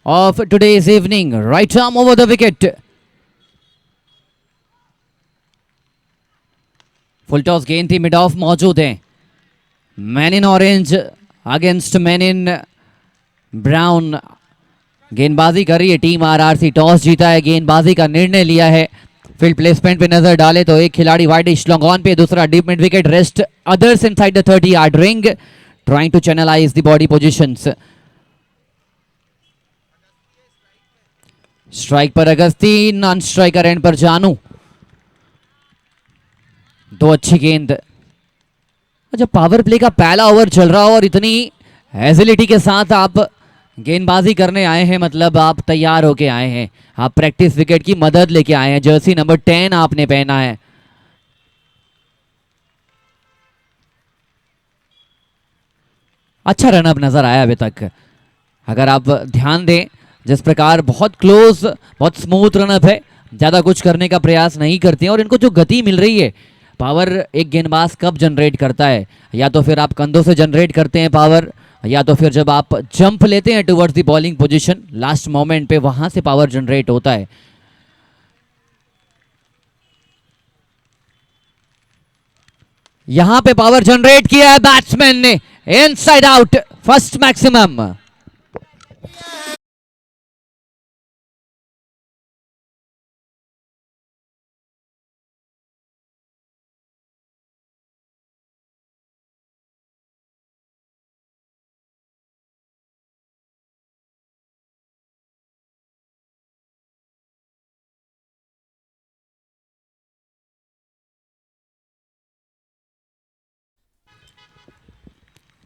of today's evening. Right arm over the wicket. Full toss गेंद थी, mid of मौजूद है. Man in orange against man in brown. गेंदबाजी कर रही है टीम आरआरसी. टॉस जीता है, गेंदबाजी का निर्णय लिया है. फील्ड प्लेसमेंट पे नजर डाले तो एक खिलाड़ी वाइडिश लॉन्ग ऑन पे, दूसरा deep mid wicket. Rest others inside the 30 yard ring, trying to channelise the body positions. Strike पर अगस्ती, नॉन स्ट्राइकर एंड पर जानू. दो अच्छी गेंद. जब पावर प्ले का पहला ओवर चल रहा हो और इतनी एजिलिटी के साथ आप गेंदबाजी करने आए हैं, मतलब आप तैयार होके आए हैं, आप प्रैक्टिस विकेट की मदद लेके आए हैं. जर्सी नंबर 10 आपने पहना है. अच्छा रनअप नजर आया अभी तक. अगर आप ध्यान दें, जिस प्रकार बहुत क्लोज, बहुत स्मूथ रनअप है, ज्यादा कुछ करने का प्रयास नहीं करते हैं. और इनको जो गति मिल रही है, पावर एक गेंदबाज कब जनरेट करता है, या तो फिर आप कंधों से जनरेट करते हैं पावर, या तो फिर जब आप जंप लेते हैं towards the bowling position, last moment पे वहां से पावर जनरेट होता है. यहां पे पावर जनरेट किया है बैट्समैन ने, inside out, first maximum.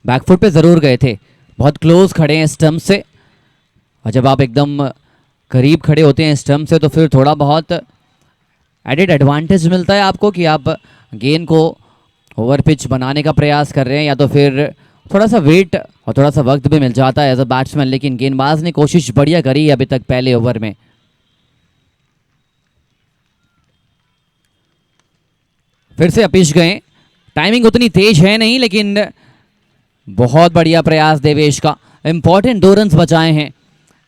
Backfoot पे जरूर गए थे, बहुत क्लोज खड़े हैं स्टंप से. और जब आप एकदम करीब खड़े होते हैं स्टंप से, तो फिर थोड़ा बहुत एडेड एडवांटेज मिलता है आपको कि आप गेंद को ओवर पिच बनाने का प्रयास कर रहे हैं, या तो फिर थोड़ा सा वेट और थोड़ा सा वक्त भी मिल जाता है एज अ बैट्समैन. लेकिन गेंदबाज ने कोशिश बढ़िया करी है अभी तक पहले ओवर में. फिर से अपिश गए. टाइमिंग उतनी तेज है नहीं, लेकिन बहुत बढ़िया प्रयास देवेश का. इंपॉर्टेंट 2 रन बचाए हैं.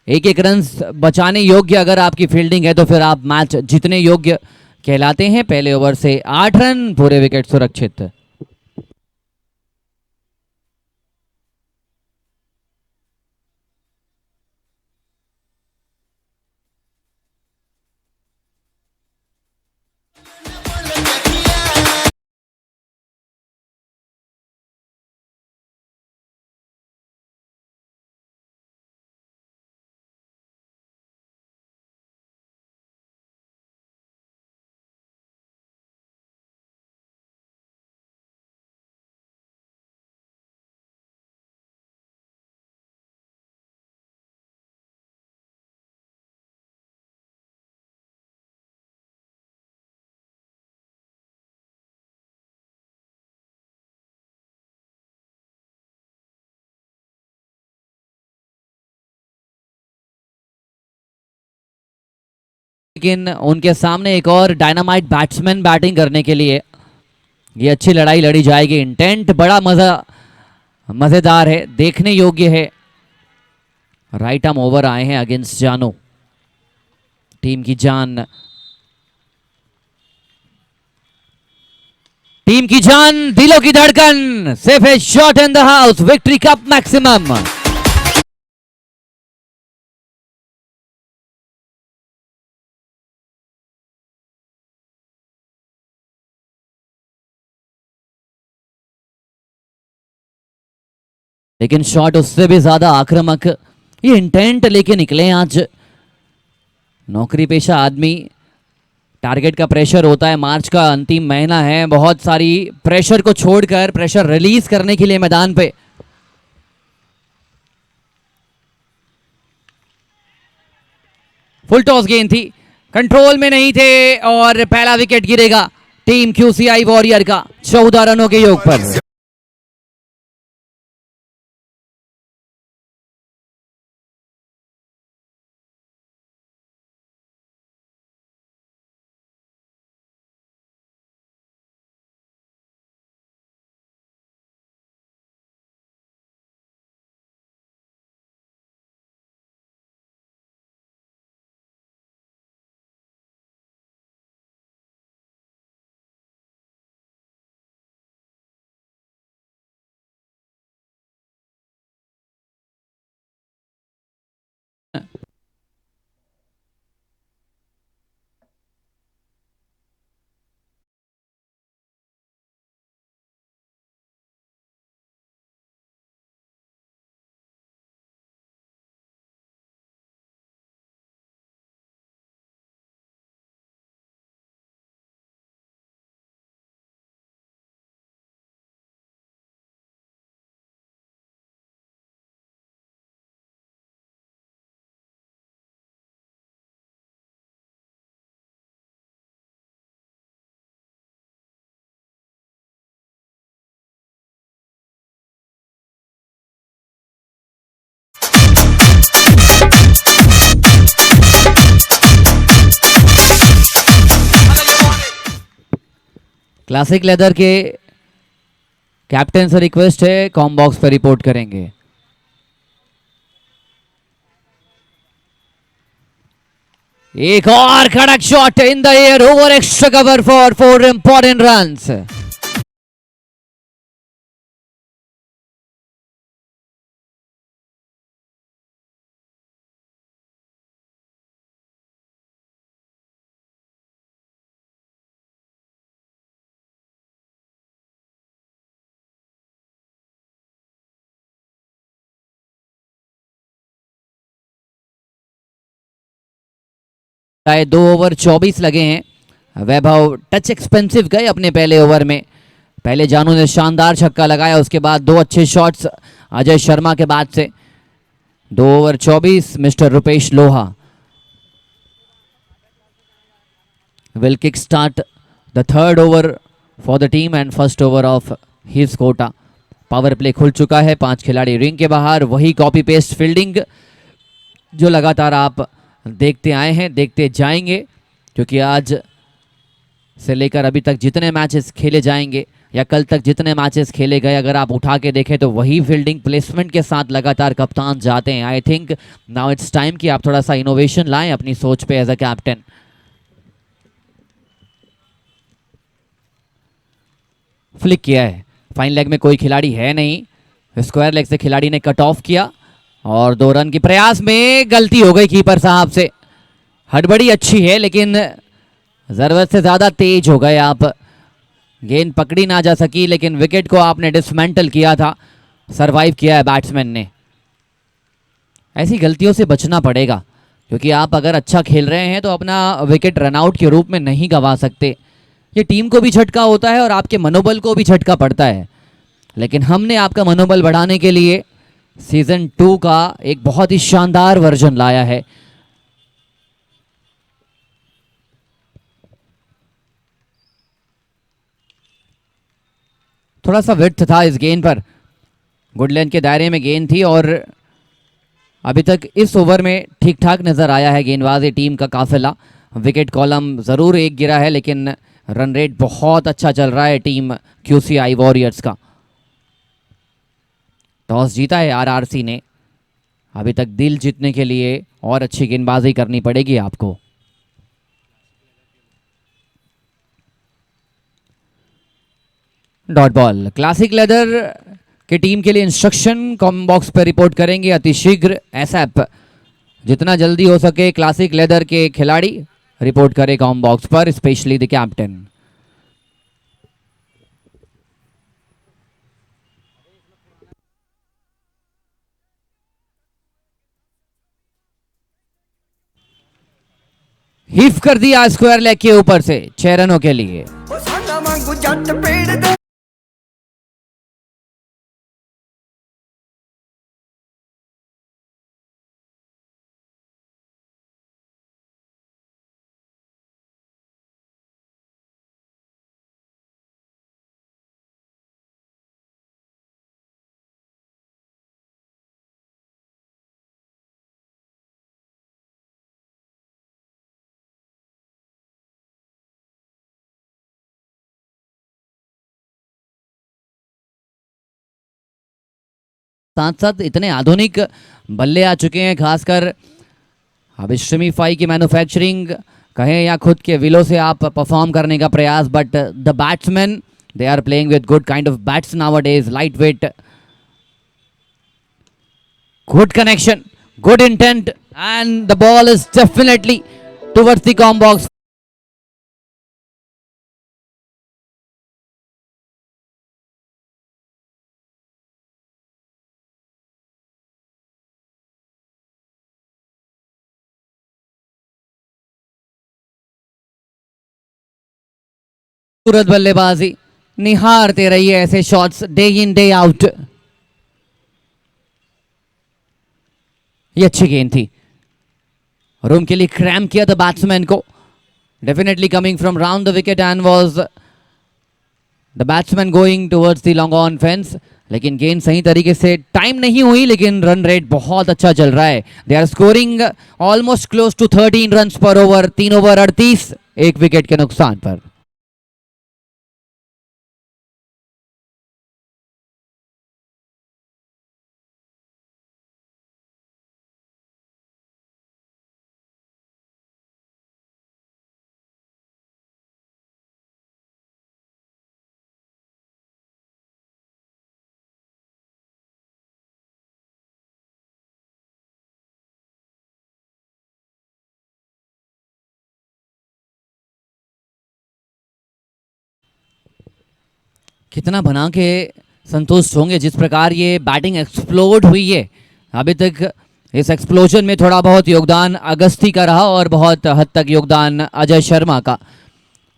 एक एक रन बचाने योग्य अगर आपकी फील्डिंग है, तो फिर आप मैच जीतने योग्य कहलाते हैं. पहले ओवर से 8 रन, पूरे विकेट सुरक्षित. लेकिन उनके सामने एक और डायनामाइट बैट्समैन बैटिंग करने के लिए. ये अच्छी लड़ाई लड़ी जाएगी. इंटेंट बड़ा मजेदार है, देखने योग्य है. राइट आर्म ओवर आए हैं अगेंस्ट जानू. टीम की जान, टीम की जान, दिलों की धड़कन. सेफ है shot in the house, victory cup maximum. लेकिन शॉट उससे भी ज्यादा आक्रामक. ये इंटेंट लेके निकले आज. नौकरी पेशा आदमी, टारगेट का प्रेशर होता है. मार्च का अंतिम महीना है, बहुत सारी प्रेशर को छोड़कर प्रेशर रिलीज करने के लिए मैदान पे. फुल टॉस गेंद थी, कंट्रोल में नहीं थे, और पहला विकेट गिरेगा टीम क्यूसीआई वॉरियर का 14 रनों के योग पर. क्लासिक लेदर के कैप्टन से रिक्वेस्ट है कॉम बॉक्स पर रिपोर्ट करेंगे। एक और कड़क shot in the air over extra cover for 4 important runs. चाहे 2 ओवर 24 लगे हैं। वैभव टच एक्सपेंसिव गए अपने पहले ओवर में। पहले जानू ने शानदार छक्का लगाया, उसके बाद 2 अच्छे शॉट्स अजय शर्मा के बाद से। 2 ओवर 24 मिस्टर रुपेश लोहा will kick start the third over for the team and first over of his quota। Power play खुल चुका है, 5 खिलाड़ी रिंग के बाहर। वही कॉपी पेस्ट फील्डिंग जो लगातार आप देखते आए हैं, देखते जाएंगे, क्योंकि आज से लेकर अभी तक जितने मैचेस खेले जाएंगे या कल तक जितने मैचेस खेले गए, अगर आप उठा के देखें तो वही फील्डिंग प्लेसमेंट के साथ लगातार कप्तान जाते हैं। I think now it's time कि आप थोड़ा सा इनोवेशन लाएं अपनी सोच पे एज अ कैप्टन। फ्लिक किया है, फाइन लेग में कोई खिलाड़ी है नहीं, स्क्वायर लेग से खिलाड़ी ने कट ऑफ किया और 2 रन के प्रयास में गलती हो गई कीपर साहब से। हड़बड़ी अच्छी है लेकिन जरूरत से ज्यादा तेज हो गए आप। गेंद पकड़ी ना जा सकी लेकिन विकेट को आपने डिसमेंटल किया था, सरवाइव किया है बैट्समैन ने। ऐसी गलतियों से बचना पड़ेगा, क्योंकि आप अगर अच्छा खेल रहे हैं तो अपना विकेट रनआउट के रूप में नहीं गंवा सकते। ये टीम को भी झटका होता है और आपके मनोबल को भी झटका पड़ता है। लेकिन हमने आपका मनोबल बढ़ाने के लिए सीजन 2 का एक बहुत ही शानदार वर्जन लाया है। थोड़ा सा विड्थ था इस गेंद पर, गुड लेंथ के दायरे में गेंद थी और अभी तक इस ओवर में ठीक ठाक नजर आया है गेंदबाजी टीम का काफिला। विकेट कॉलम जरूर एक गिरा है लेकिन रन रेट बहुत अच्छा चल रहा है टीम QCI वॉरियर्स का। टॉस जीता है RRC ने। अभी तक दिल जीतने के लिए और अच्छी गेंदबाजी करनी पड़ेगी आपको। डॉट बॉल क्लासिक लेदर के टीम के लिए इंस्ट्रक्शन कॉम बॉक्स पर रिपोर्ट करेंगे अतिशीघ्र। एसएप जितना जल्दी हो सके क्लासिक लेदर के खिलाड़ी रिपोर्ट करें कॉम बॉक्स पर, स्पेशली द कैप्टन। हिफ कर दिया स्क्वायर लेग के ऊपर से 6 रनों के लिए। साथ साथ इतने आधुनिक बल्ले आ चुके हैं, खासकर अब स्ट्रीमीफाई की मैन्युफैक्चरिंग कहें या खुद के विलो से आप परफॉर्म करने का प्रयास, but the batsman they are playing with good kind of bats nowadays, light weight, good connection, good intent, and the ball is definitely towards the com box. खूबसूरत बल्लेबाजी निहारते रहिए ऐसे shots day in day out. ये अच्छी गेंद थी, room के लिए क्रैम किया था बैट्समैन को, definitely coming from round the wicket and was the batsman going towards the long on fence. लेकिन गेंद सही तरीके से टाइम नहीं हुई, लेकिन रन रेट बहुत अच्छा चल रहा है। They are scoring almost close to 13 run पर ओवर, 3 ओवर 38, 1 विकेट के नुकसान पर। कितना बना के संतुष्ट होंगे जिस प्रकार ये बैटिंग एक्सप्लोड हुई है। अभी तक इस एक्सप्लोजन में थोड़ा बहुत योगदान अगस्ती का रहा और बहुत हद तक योगदान अजय शर्मा का।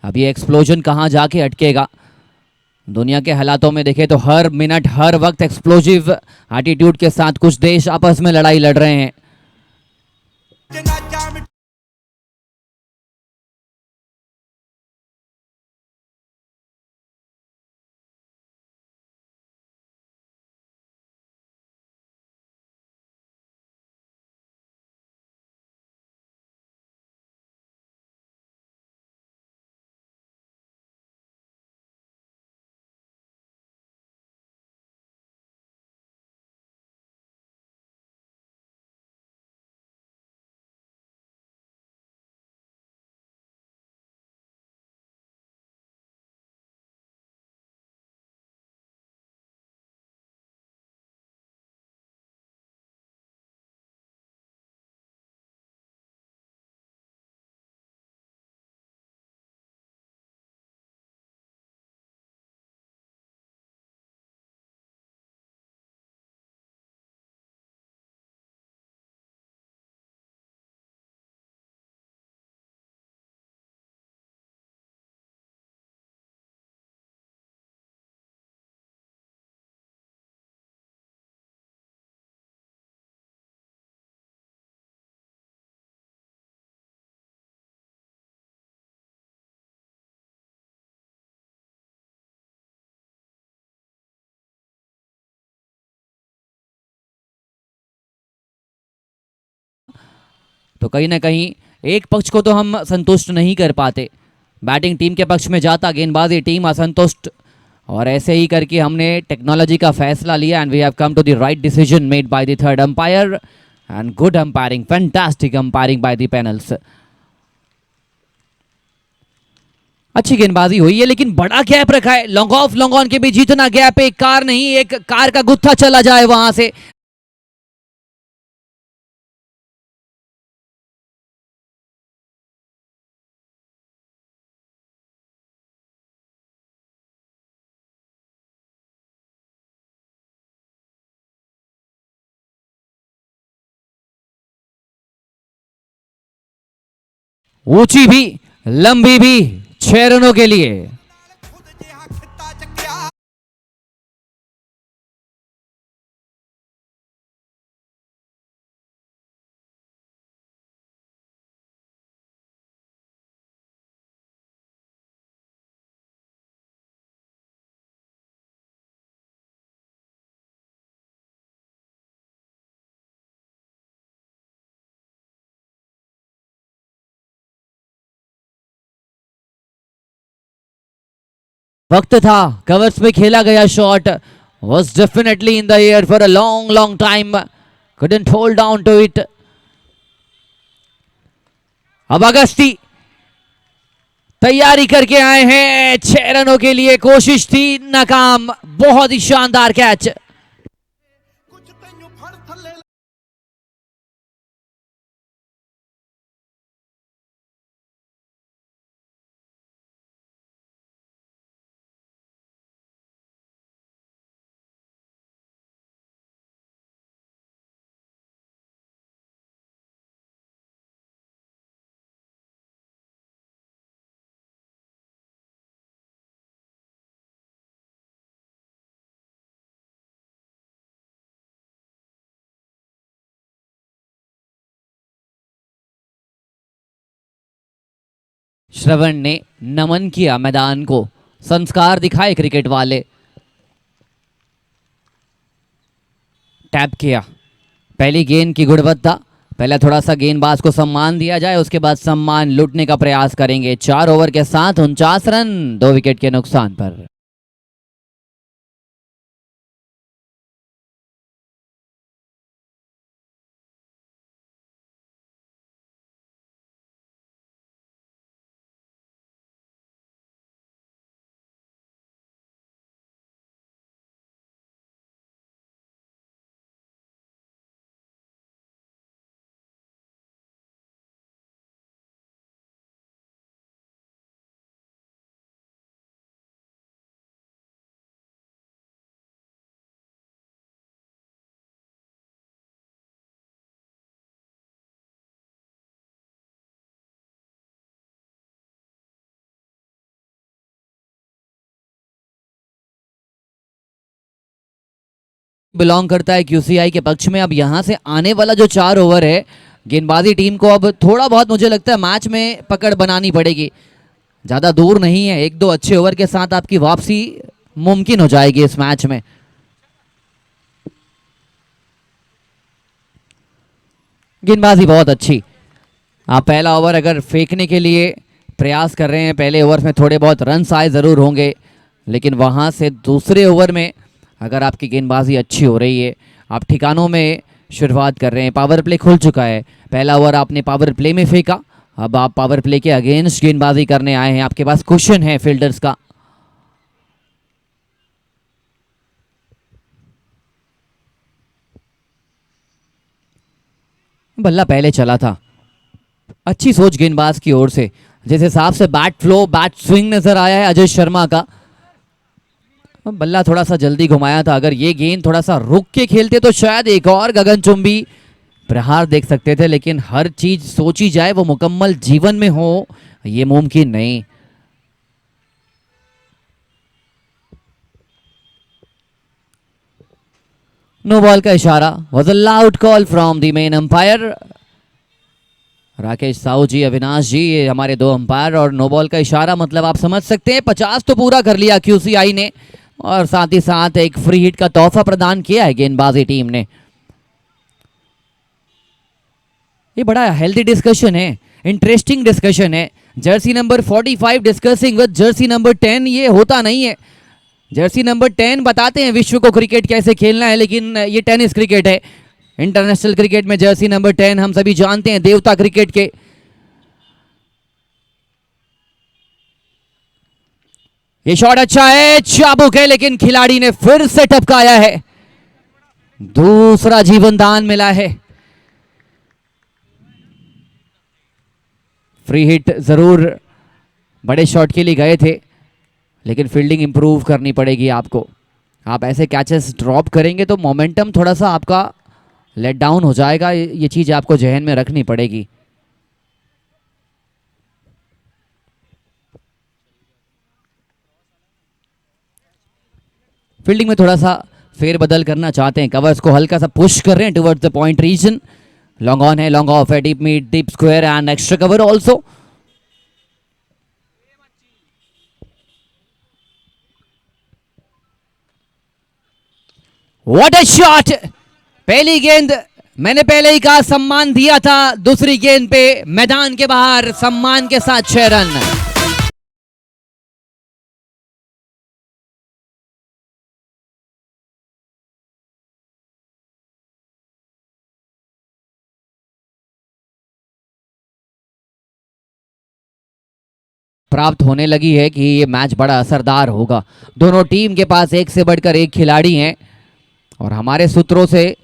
अब ये एक्सप्लोजन कहाँ जाके अटकेगा। दुनिया के हालातों में देखें तो हर मिनट हर वक्त एक्सप्लोजिव एटीट्यूड के साथ कुछ देश आपस में लड़ाई लड़ रहे हैं। तो कहीं ना कहीं एक पक्ष को तो हम संतुष्ट नहीं कर पाते। बैटिंग टीम के पक्ष में जाता, गेंदबाजी टीम असंतुष्ट, और ऐसे ही करके हमने टेक्नोलॉजी का फैसला लिया and we have come to the right decision made by the third umpire and good umpiring, fantastic umpiring by the panels. अच्छी गेंदबाजी हुई है लेकिन बड़ा गैप रखा है। लॉन्ग ऑफ लॉन्ग ऑन के बीच जितना गैप है, एक कार नहीं, एक कार का गुत्था चला जाए वहां से। ऊंची भी लंबी भी, 6 रनों के लिए। वक्त था, कवर्स में खेला गया shot was definitely in the air for a long time, couldn't hold down to it। अब अगस्ती तैयारी करके आए हैं 6 रनों के लिए, कोशिश थी नाकाम। बहुत ही शानदार कैच। श्रवण ने नमन किया मैदान को, संस्कार दिखाए क्रिकेट वाले। टैप किया, पहली गेंद की गुणवत्ता, पहले थोड़ा सा गेंदबाज को सम्मान दिया जाए, उसके बाद सम्मान लूटने का प्रयास करेंगे। 4 ओवर के साथ 49 रन, 2 विकेट के नुकसान पर। बिलोंग करता है क्यूसीआई के पक्ष में। अब यहाँ से आने वाला जो 4 ओवर है, गेंदबाजी टीम को अब थोड़ा बहुत मुझे लगता है मैच में पकड़ बनानी पड़ेगी। ज़्यादा दूर नहीं है, 1-2 अच्छे ओवर के साथ आपकी वापसी मुमकिन हो जाएगी इस मैच में। गेंदबाजी बहुत अच्छी। आप पहला ओवर अगर फेंकने के लिए प्रयास कर रहे हैं, पहले ओवर में थोड़े बहुत रन आए ज़रूर होंगे, लेकिन वहाँ से दूसरे ओवर में अगर आपकी गेंदबाजी अच्छी हो रही है, आप ठिकानों में शुरुआत कर रहे हैं, पावर प्ले खुल चुका है, पहला ओवर आपने पावर प्ले में फेंका, अब आप पावर प्ले के अगेंस्ट गेंदबाजी करने आए हैं, आपके पास क्वेश्चन है फील्डर्स का। बल्ला पहले चला था, अच्छी सोच गेंदबाज की ओर से। जिस हिसाब से बैट फ्लो, बैट स्विंग नजर आया है अजय शर्मा का, बल्ला थोड़ा सा जल्दी घुमाया था। अगर ये गेंद थोड़ा सा रुक के खेलते तो शायद एक और गगनचुंबी प्रहार देख सकते थे, लेकिन हर चीज सोची जाए वो मुकम्मल जीवन में हो ये मुमकिन नहीं। नो बॉल का इशारा was a loud call from the main umpire Rakesh Sahu ji, Avinash ji, ये हमारे 2 अंपायर। और नो बॉल का इशारा मतलब आप समझ सकते हैं 50 तो पूरा कर लिया क्यूसीआई ने, और साथ ही साथ एक फ्री हिट का तोहफा प्रदान किया है गेंदबाजी टीम ने। ये बड़ा हेल्दी डिस्कशन है, इंटरेस्टिंग डिस्कशन है। Jersey number 45 discussing with Jersey number 10, ये होता नहीं है। जर्सी नंबर 10 बताते हैं विश्व को क्रिकेट कैसे खेलना है, लेकिन ये टेनिस क्रिकेट है। इंटरनेशनल क्रिकेट में जर्सी नंबर 10 हम सभी जानते हैं देवता क्रिकेट के। ये शॉट अच्छा है, चाबुक है, लेकिन खिलाड़ी ने फिर से टपकाया है, दूसरा जीवन दान मिला है। फ्री हिट जरूर बड़े शॉट के लिए गए थे, लेकिन फील्डिंग इंप्रूव करनी पड़ेगी आपको। आप ऐसे कैचेस ड्रॉप करेंगे तो मोमेंटम थोड़ा सा आपका लेट डाउन हो जाएगा, ये चीज आपको जहन में रखनी पड़ेगी। फील्डिंग में थोड़ा सा फेरबदल करना चाहते हैं, कवर्स को हल्का सा पुश कर रहे हैं towards the point region. Long on है, लॉन्ग ऑफ है, deep mid, deep square and extra cover also. What a shot! पहली गेंद मैंने पहले ही कहा सम्मान दिया था, दूसरी गेंद पे मैदान के बाहर सम्मान के साथ 6 रन। प्राप्त होने लगी है कि ये मैच बड़ा असरदार होगा। दोनों टीम के पास एक से बढ़कर एक खिलाड़ी हैं, और हमारे सूत्रों से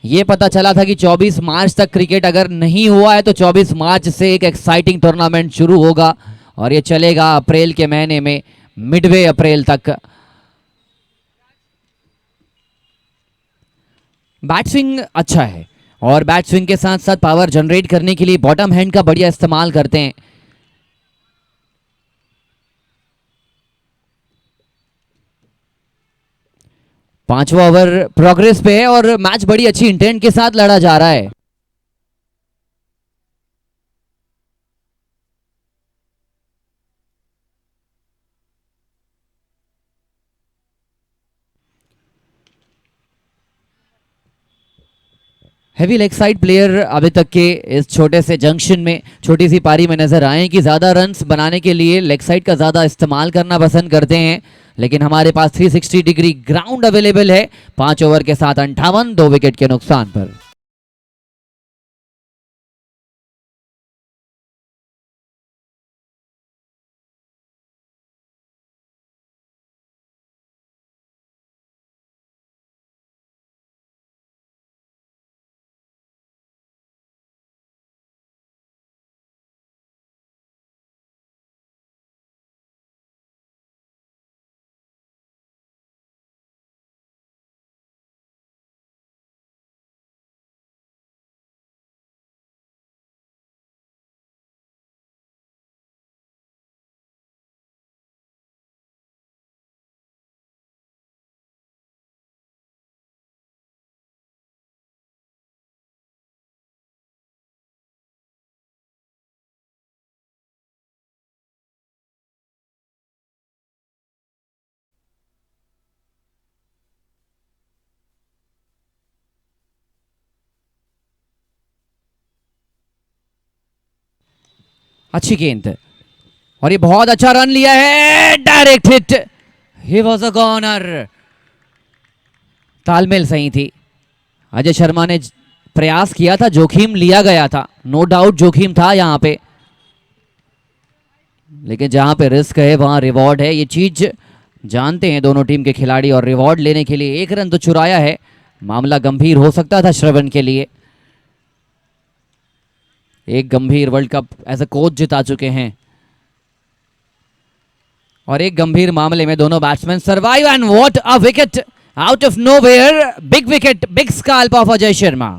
ये पता चला था कि 24 मार्च तक क्रिकेट अगर नहीं हुआ है तो 24 मार्च से एक एक्साइटिंग टूर्नामेंट शुरू होगा, और ये चलेगा अप्रैल के महीने में, मिडवे अप्रैल तक। बैट स्विंग अच्छा है, और बैट स्विंग के साथ साथ पावर जनरेट करने के लिए बॉटम हैंड का बढ़िया इस्तेमाल करते हैं। 5वां ओवर प्रोग्रेस पे है और मैच बड़ी अच्छी इंटेंट के साथ लड़ा जा रहा है। हैवी लेग साइड प्लेयर अभी तक के इस छोटे से जंक्शन में, छोटी सी पारी में नजर आए कि ज्यादा रन्स बनाने के लिए लेग साइड का ज्यादा इस्तेमाल करना पसंद करते हैं, लेकिन हमारे पास 360 डिग्री ग्राउंड अवेलेबल है। 5 ओवर के साथ 58, 2 विकेट के नुकसान पर। अच्छी गेंद और ये बहुत अच्छा रन लिया है, direct hit, he was a corner. तालमेल सही थी, अजय शर्मा ने प्रयास किया था, जोखिम लिया गया था, नो डाउट जोखिम था यहां पे, लेकिन जहां पे रिस्क है वहां रिवॉर्ड है, ये चीज जानते हैं दोनों टीम के खिलाड़ी। और रिवॉर्ड लेने के लिए एक रन तो चुराया है, मामला गंभीर हो सकता था श्रवण के लिए। एक Gambhir world cup as a coach जिता चुके हैं और एक गंभीर मामले में दोनों batsman survive and what a wicket out of nowhere, big wicket, big scalp of Ajay Sharma.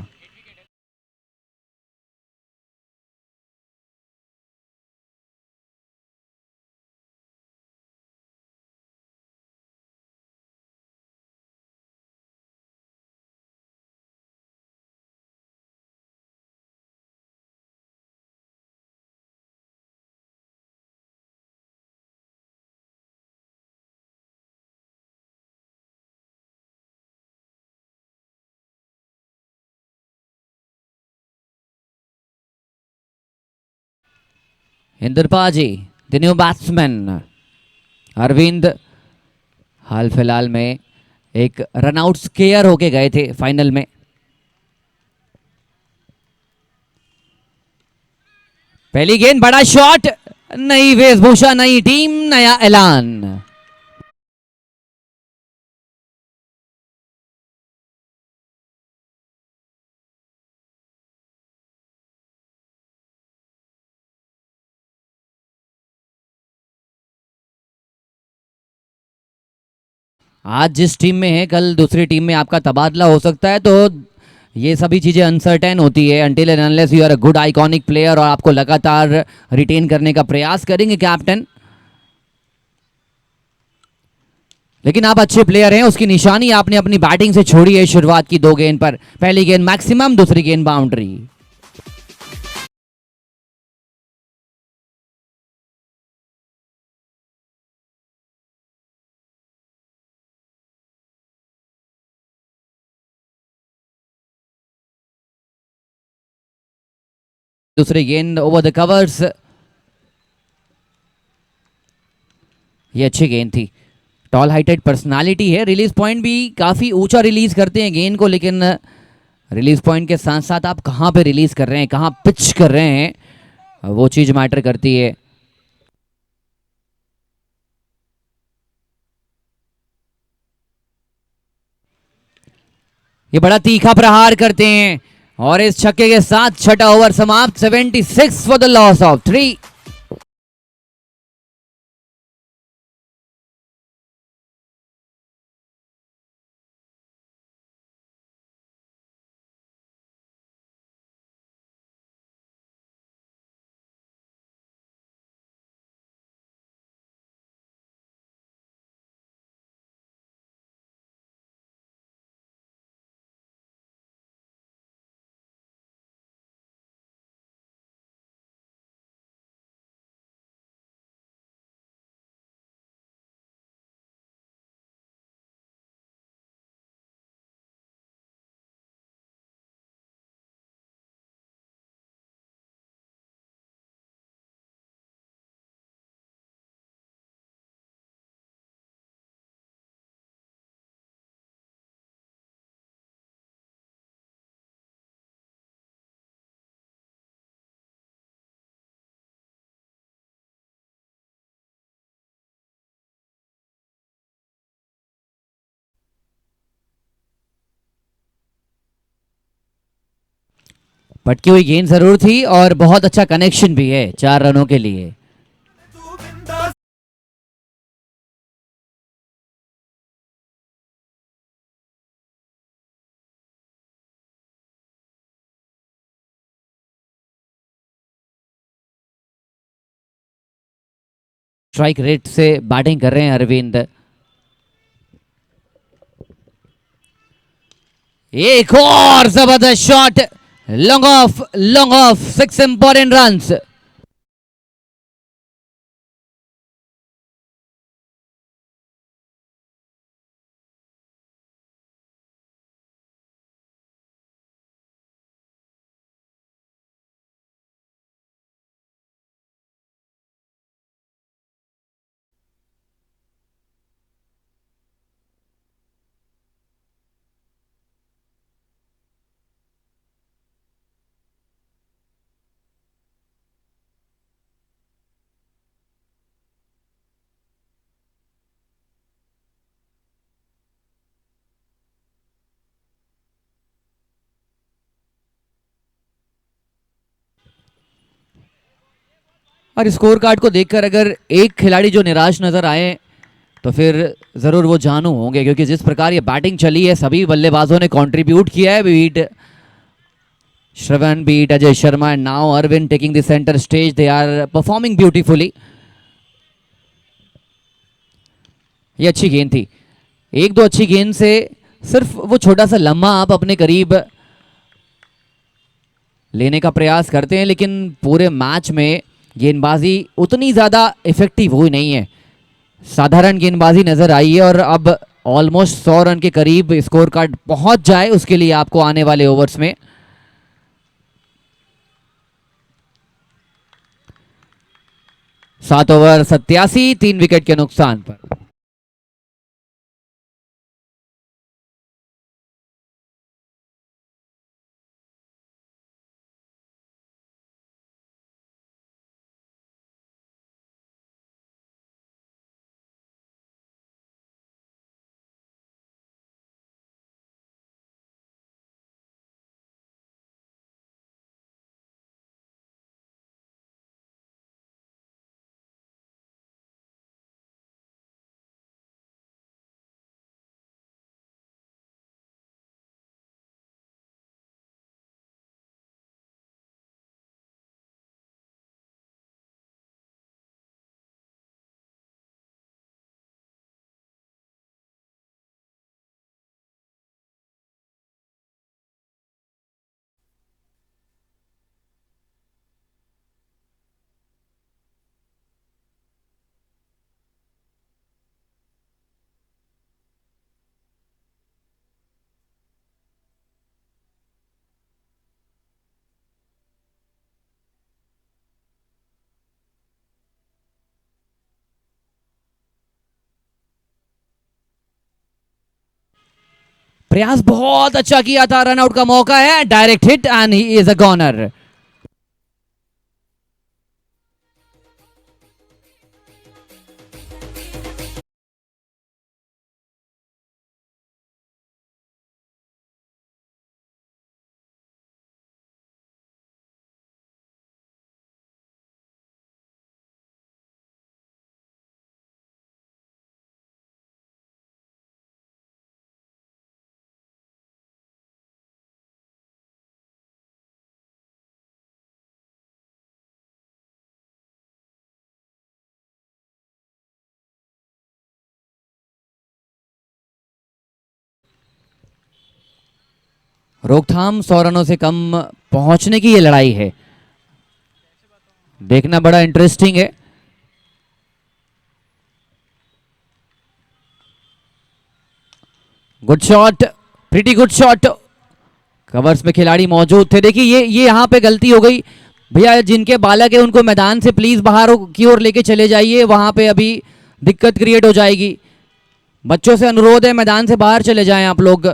Indrapa ji, the new batsman. Arvind हाल फिलहाल में एक रनआउट स्केयर होके गए थे फाइनल में। पहली गेंद, बड़ा शॉट, नई वेशभूषा, नई टीम, नया ऐलान। आज जिस टीम में है कल दूसरी टीम में आपका तबादला हो सकता है, तो ये सभी चीजें अनसर्टेन होती है until and unless you are a good iconic player और आपको लगातार रिटेन करने का प्रयास करेंगे कैप्टन। लेकिन आप अच्छे प्लेयर हैं, उसकी निशानी आपने अपनी बैटिंग से छोड़ी है शुरुआत की दो गेंद पर। पहली गेंद मैक्सिमम, दूसरी गेंद बाउंड्री। दूसरी गेंद ओवर द कवर्स, ये अच्छी गेंद थी। टॉल हाइटेड पर्सनालिटी है, रिलीज पॉइंट भी काफी ऊंचा रिलीज करते हैं गेंद को, लेकिन रिलीज पॉइंट के साथ साथ आप कहां पे रिलीज कर रहे हैं, कहां पिच कर रहे हैं, वो चीज मैटर करती है। ये बड़ा तीखा प्रहार करते हैं और इस छक्के के साथ छठा ओवर समाप्त, 76 फॉर द लॉस ऑफ 3। पटकी हुई गेंद जरूर थी और बहुत अच्छा कनेक्शन भी है 4 रनों के लिए। स्ट्राइक रेट से बैटिंग कर रहे हैं अरविंद। एक और जबरदस्त shot, long off 6 important runs. और स्कोर कार्ड को देखकर अगर एक खिलाड़ी जो निराश नजर आए तो फिर जरूर वो जानू होंगे, क्योंकि जिस प्रकार ये बैटिंग चली है सभी बल्लेबाजों ने कंट्रीब्यूट किया है। Beat Shravan, beat Ajay Sharma and now Arvind taking the centre stage, they are performing beautifully. ये अच्छी गेंद थी, एक दो अच्छी गेंद से सिर्फ वो छोटा सा लम्हा आप अपने करीब लेने का प्रयास करते हैं, लेकिन पूरे मैच में गेंदबाजी उतनी ज़्यादा इफेक्टिव हुई नहीं है, साधारण गेंदबाजी नजर आई है। और अब ऑलमोस्ट 100 रन के करीब स्कोर कार्ड पहुंच जाए उसके लिए आपको आने वाले ओवर्स में 7 ओवर 87, 3 विकेट के नुकसान पर। प्रयास बहुत अच्छा किया था, रनआउट का मौका है, direct hit and he is a corner. रोकथाम 100 रनों से कम पहुंचने की ये लड़ाई है, देखना बड़ा इंटरेस्टिंग है। Good shot, pretty good shot, covers में खिलाड़ी मौजूद थे। देखिए ये यहाँ पे गलती हो गई भैया, जिनके बालक है उनको मैदान से प्लीज बाहर की ओर लेके चले जाइए, वहां पे अभी दिक्कत क्रिएट हो जाएगी। बच्चों से अनुरोध है मैदान से बाहर चले जाएं आप लोग।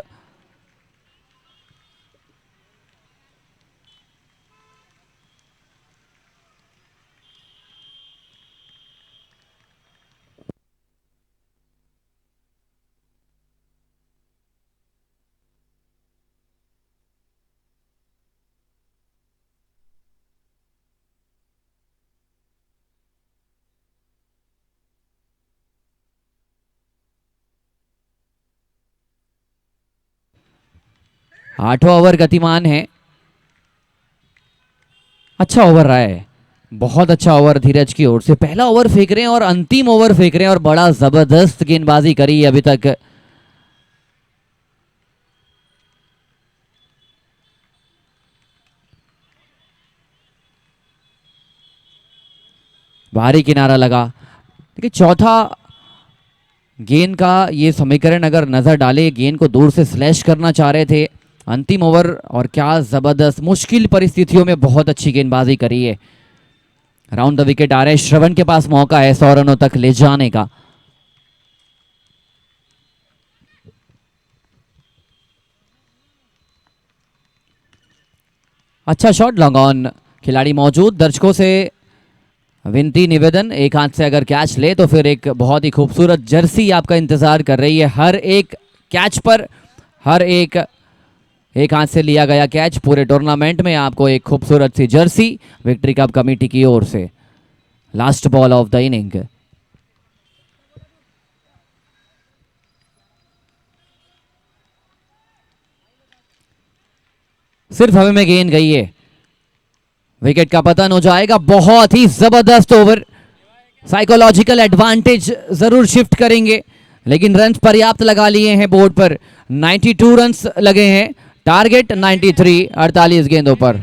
आठवां ओवर गतिमान है, अच्छा ओवर रहा है, बहुत अच्छा ओवर धीरज की ओर से। पहला ओवर फेंक रहे हैं और अंतिम ओवर फेंक रहे हैं और बड़ा जबरदस्त गेंदबाजी करी है अभी तक। भारी किनारा लगा। देखिए चौथा गेंद का ये समीकरण अगर नजर डाले, गेंद को दूर से स्लैश करना चाह रहे थे अंतिम ओवर, और क्या जबरदस्त मुश्किल परिस्थितियों में बहुत अच्छी गेंदबाजी करी है। राउंड द विकेट आ रहे हैं, श्रवण के पास मौका है 100 रनों तक ले जाने का। अच्छा शॉट, लॉन्ग ऑन, खिलाड़ी मौजूद। दर्शकों से विनती निवेदन, एक हाथ से अगर कैच ले तो फिर एक बहुत ही खूबसूरत जर्सी आपका इंतजार कर रही है। हर एक कैच पर, हर एक हाथ से लिया गया कैच पूरे टूर्नामेंट में आपको एक खूबसूरत सी जर्सी विक्ट्री कप कमेटी की ओर से। Last ball of the inning. सिर्फ हवा में गेंद गई है, विकेट का पतन हो जाएगा। बहुत ही जबरदस्त ओवर, साइकोलॉजिकल एडवांटेज जरूर शिफ्ट करेंगे, लेकिन रन पर्याप्त लगा लिए हैं बोर्ड पर। 92 रन्स लगे हैं, टारगेट 93, 48 गेंदों पर।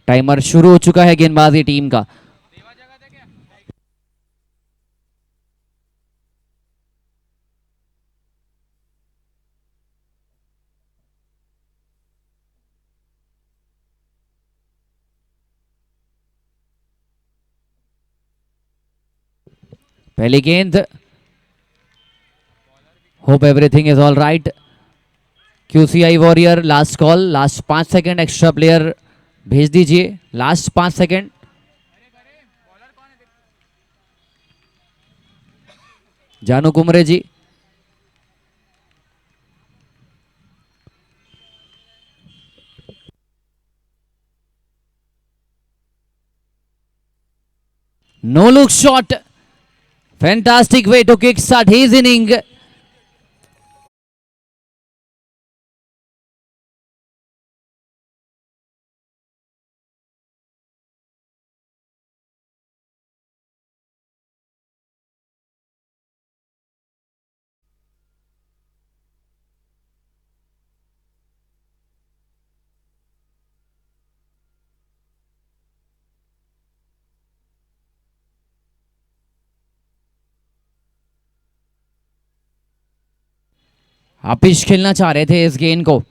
टाइमर शुरू हो चुका है गेंदबाजी टीम का। पहली गेंद, hope everything is all right. QCI warrior last call, last 5 second extra player भेज दीजिए, लास्ट 5 सेकंड। जानू कुमरे जी, no look shot, fantastic way to kickstart his inning. Office खेलना चाह रहे थे इस गेंद को।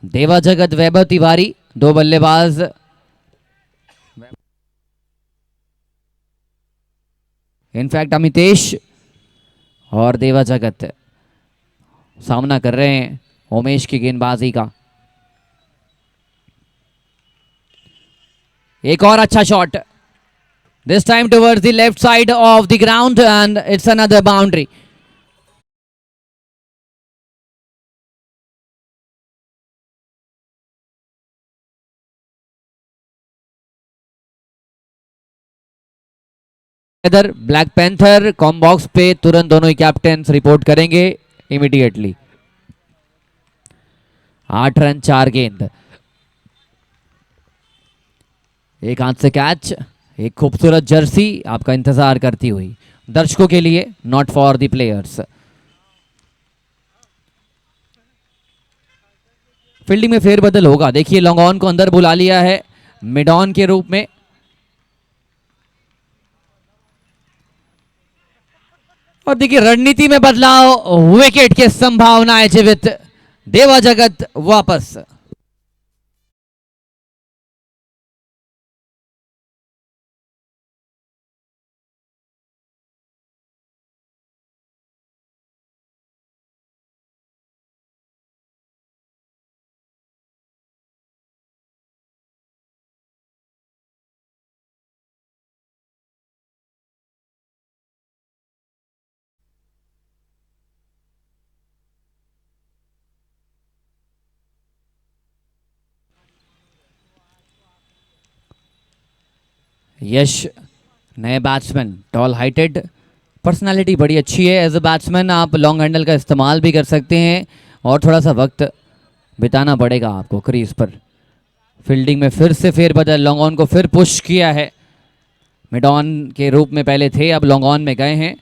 देवा जगत, वैभव तिवारी, दो बल्लेबाज। इनफैक्ट अमितेश और देवा जगत सामना कर रहे हैं उमेश की गेंदबाजी का। एक और अच्छा shot, this time towards the left side of the ground and it's another boundary. इधर ब्लैक पैंथर कॉम बॉक्स पे तुरंत दोनों ही कैप्टन रिपोर्ट करेंगे इमीडिएटली। 8 रन 4 गेंद, एक हाथ से कैच, एक खूबसूरत जर्सी आपका इंतजार करती हुई दर्शकों के लिए, not for the players. Fielding में फेरबदल होगा, देखिए लॉन्ग ऑन को अंदर बुला लिया है मिड ऑन के रूप में। और देखिए रणनीति में बदलाव, विकेट की संभावनाएं जीवित, देवा जगत वापस। यश नए बैट्समैन, टॉल हाइटेड, पर्सनालिटी बड़ी अच्छी है। एज अ बैट्समैन आप लॉन्ग हैंडल का इस्तेमाल भी कर सकते हैं और थोड़ा सा वक्त बिताना पड़ेगा आपको क्रीज पर। फील्डिंग में फिर से फेरबदल, लॉन्ग ऑन को फिर पुश किया है, मिड ऑन के रूप में पहले थे अब लॉन्ग ऑन में गए हैं।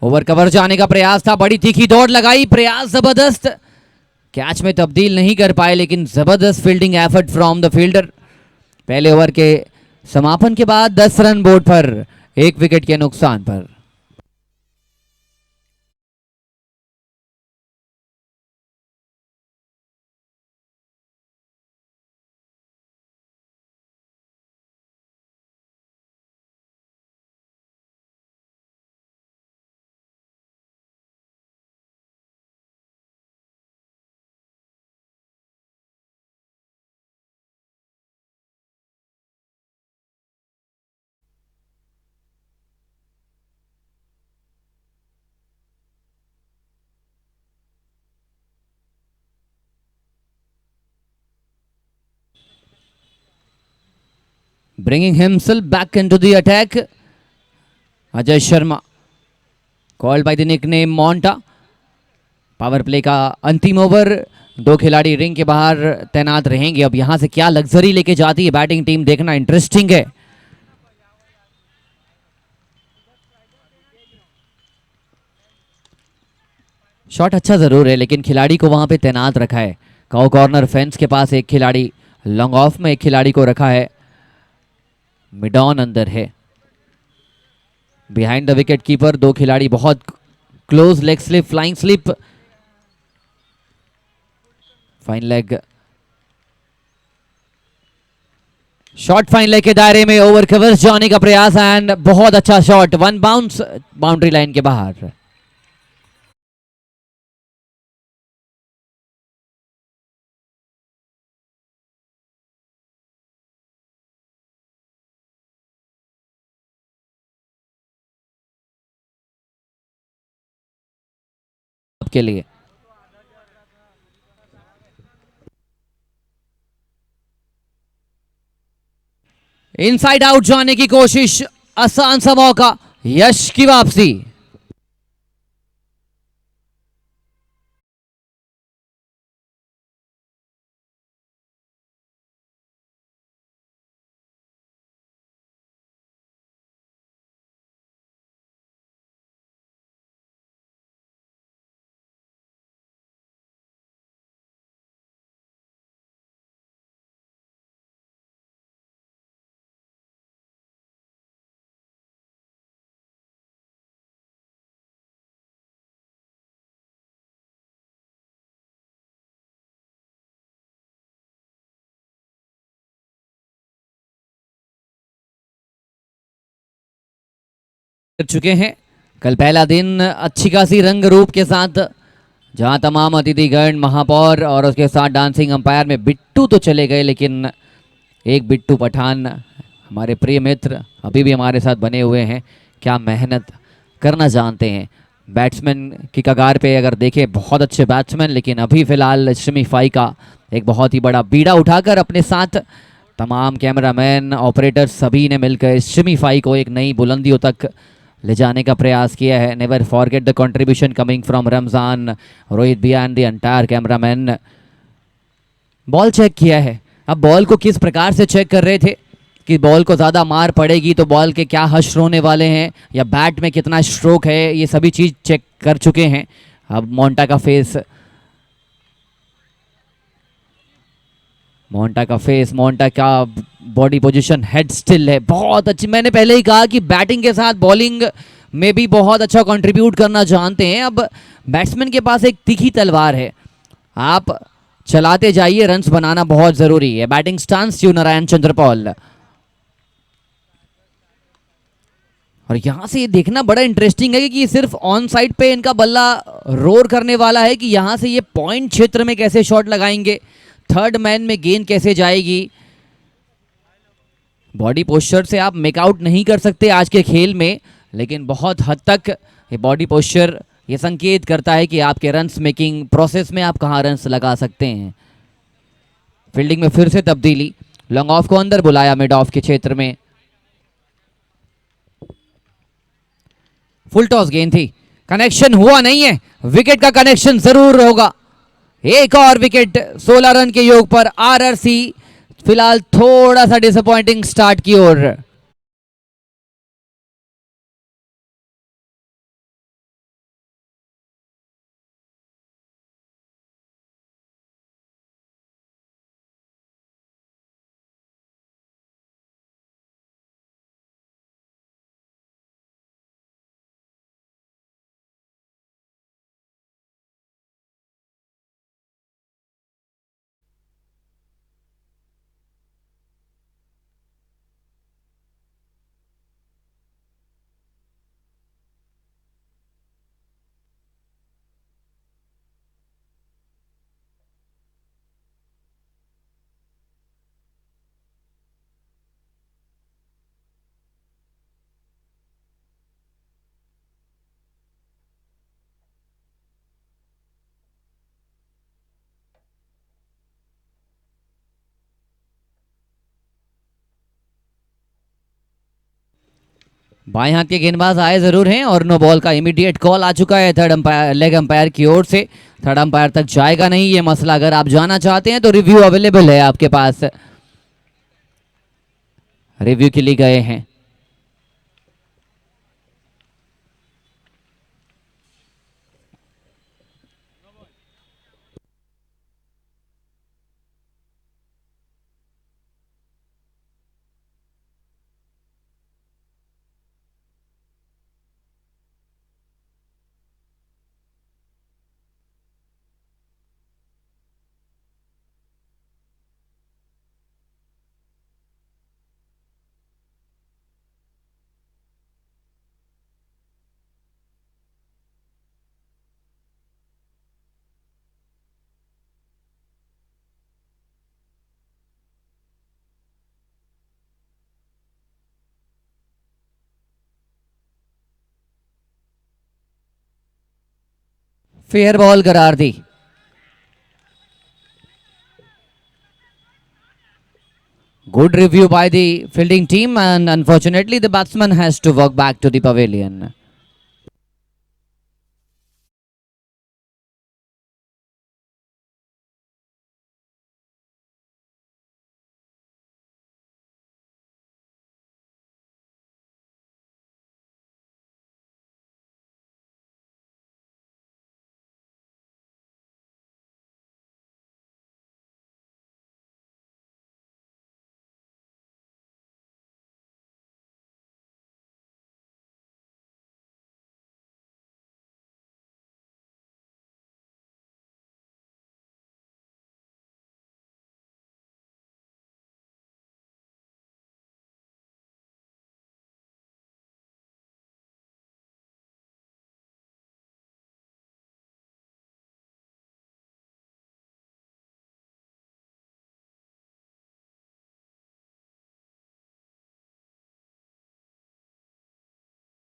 ओवर कवर जाने का प्रयास था, बड़ी तीखी दौड़ लगाई, प्रयास जबरदस्त, कैच में तब्दील नहीं कर पाए लेकिन जबरदस्त fielding effort from the fielder. पहले ओवर के समापन के बाद 10 रन बोर्ड पर, 1 विकेट के नुकसान पर। Bringing himself back into the attack, Ajay Sharma, called by the nickname Monta. Power play का अंतिम ओवर, 2 खिलाड़ी रिंग के बाहर तैनात रहेंगे। अब यहां से क्या लग्जरी लेके जाती है बैटिंग टीम, देखना इंटरेस्टिंग है। शॉट अच्छा जरूर है लेकिन खिलाड़ी को वहां पे तैनात रखा है। काउ कॉर्नर फेंस के पास एक खिलाड़ी, लॉन्ग ऑफ में एक खिलाड़ी को रखा है, मिड ऑन अंदर है। बिहाइंड द विकेट कीपर 2 खिलाड़ी बहुत close, leg slip, flying slip, fine leg, shot fine leg के दायरे में ओवर कवर्स जाने का प्रयास एंड बहुत अच्छा शॉट, 1 बाउंस बाउंड्री लाइन के बाहर। आपके लिए। इनसाइड आउट जाने की कोशिश, आसान सा मौका, यश की वापसी। कर चुके हैं। कल पहला दिन अच्छी खासी रंग रूप के साथ, जहां तमाम अतिथिगण, महापौर और उसके साथ डांसिंग अंपायर में बिट्टू तो चले गए, लेकिन एक बिट्टू पठान हमारे प्रिय मित्र अभी भी हमारे साथ बने हुए हैं। क्या मेहनत करना जानते हैं। बैट्समैन की कगार पे अगर देखें, बहुत अच्छे बैट्समैन, लेकिन अभी फिलहाल शमीफाई का एक बहुत ही बड़ा बीड़ा उठाकर अपने साथ तमाम कैमरामैन, ऑपरेटर सभी ने मिलकर शमीफाई को एक नई बुलंदियों तक ले जाने का प्रयास किया है। Never forget the contribution coming from Ramzan, Rohit भैया and the entire cameraman. Ball check किया है। अब बॉल को किस प्रकार से चेक कर रहे थे कि बॉल को ज़्यादा मार पड़ेगी तो बॉल के क्या हश्र होने वाले हैं, या बैट में कितना स्ट्रोक है, ये सभी चीज़ चेक कर चुके हैं। अब मोंटा का बॉडी पोजीशन, हेड स्टिल है, बहुत अच्छी। मैंने पहले ही कहा कि बैटिंग के साथ बॉलिंग में भी बहुत अच्छा कंट्रीब्यूट करना जानते हैं। अब बैट्समैन के पास एक तीखी तलवार है, आप चलाते जाइए, रन्स बनाना बहुत जरूरी है। Batting stance Narayan Chanderpaul. और यहां से ये देखना बड़ा इंटरेस्टिंग है कि सिर्फ ऑन साइड पे इनका बल्ला रोर करने वाला है कि यहां से ये पॉइंट क्षेत्र में कैसे शॉट लगाएंगे, थर्ड मैन में गेंद कैसे जाएगी। बॉडी पोस्चर से आप मेकआउट नहीं कर सकते आज के खेल में, लेकिन बहुत हद तक ये बॉडी पोस्चर ये संकेत करता है कि आपके रन्स मेकिंग प्रोसेस में आप कहाँ रन्स लगा सकते हैं। फील्डिंग में फिर से तब्दीली, लॉन्ग ऑफ को अंदर बुलाया मिड ऑफ के क्षेत्र में। फुल टॉस गेंद थी, कनेक्शन हुआ नहीं है, विकेट का कनेक्शन जरूर होगा। एक और विकेट 16 रन के योग पर आरआरसी फिलहाल थोड़ा सा डिसअपॉइंटिंग स्टार्ट की ओर। बाएं हाथ के गेंदबाज आए जरूर हैं और नो बॉल का इमीडिएट कॉल आ चुका है थर्ड अंपायर, लेग अंपायर की ओर से। थर्ड अंपायर तक जाएगा नहीं ये मसला, अगर आप जाना चाहते हैं तो रिव्यू अवेलेबल है आपके पास, रिव्यू के लिए गए हैं। फेयर बॉल करार दी। Good review by the fielding team, and unfortunately the batsman has to walk back to the pavilion.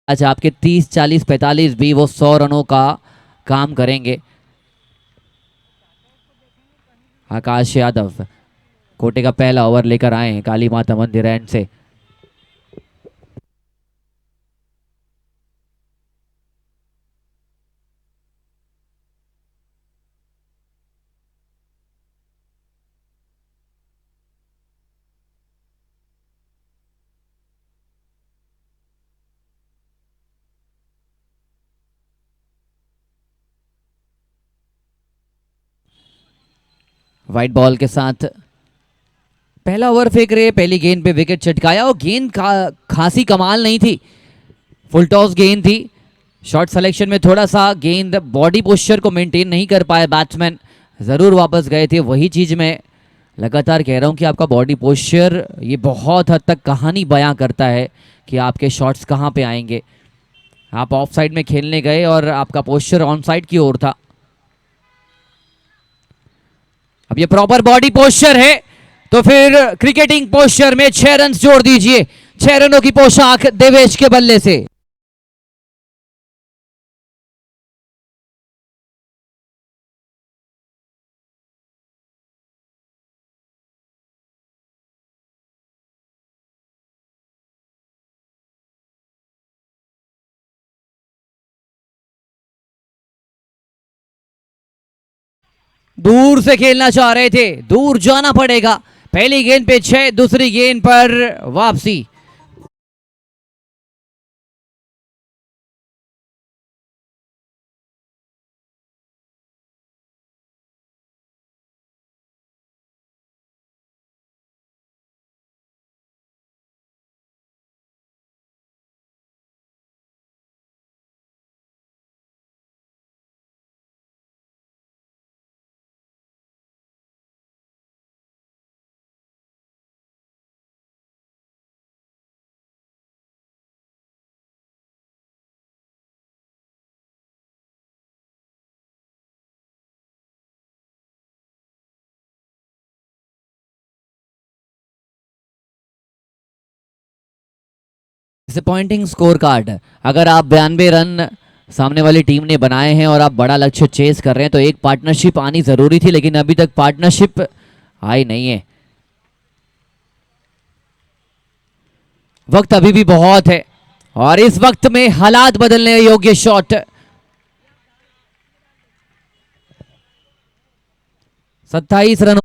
आज आपके 30, 40, 45 भी वो 100 रनों का काम करेंगे। आकाश यादव कोटे का पहला ओवर लेकर आए हैं काली माता मंदिर एंड से। वाइट बॉल के साथ पहला ओवर फेंक रहे, पहली गेंद पे विकेट चटकाया और गेंद खासी कमाल नहीं थी, फुल टॉस गेंद थी। शॉट सिलेक्शन में थोड़ा सा गेंद बॉडी पोस्चर को मेंटेन नहीं कर पाए बैट्समैन, ज़रूर वापस गए थे। वही चीज़ मैं लगातार कह रहा हूँ कि आपका बॉडी पोस्चर ये बहुत हद तक कहानी बयां करता है कि आपके शॉट्स कहाँ पे आएंगे। आप ऑफ साइड में खेलने गए और आपका पोस्चर ऑन साइड की ओर था। अब ये प्रॉपर बॉडी पोस्चर है तो फिर क्रिकेटिंग पोस्चर में 6 रन जोड़ दीजिए। 6 रनों की पोशाक देवेश के बल्ले से। दूर से खेलना चाह रहे थे, दूर जाना पड़ेगा। पहली गेंद पे 6, दूसरी गेंद पर वापसी। Disappointing score card. अगर आप 92 रन सामने वाली टीम ने बनाए हैं और आप बड़ा लक्ष्य चेस कर रहे हैं तो एक पार्टनरशिप आनी जरूरी थी, लेकिन अभी तक पार्टनरशिप आई नहीं है। वक्त अभी भी बहुत है और इस वक्त में हालात बदलने योग्य शॉट। 27 रन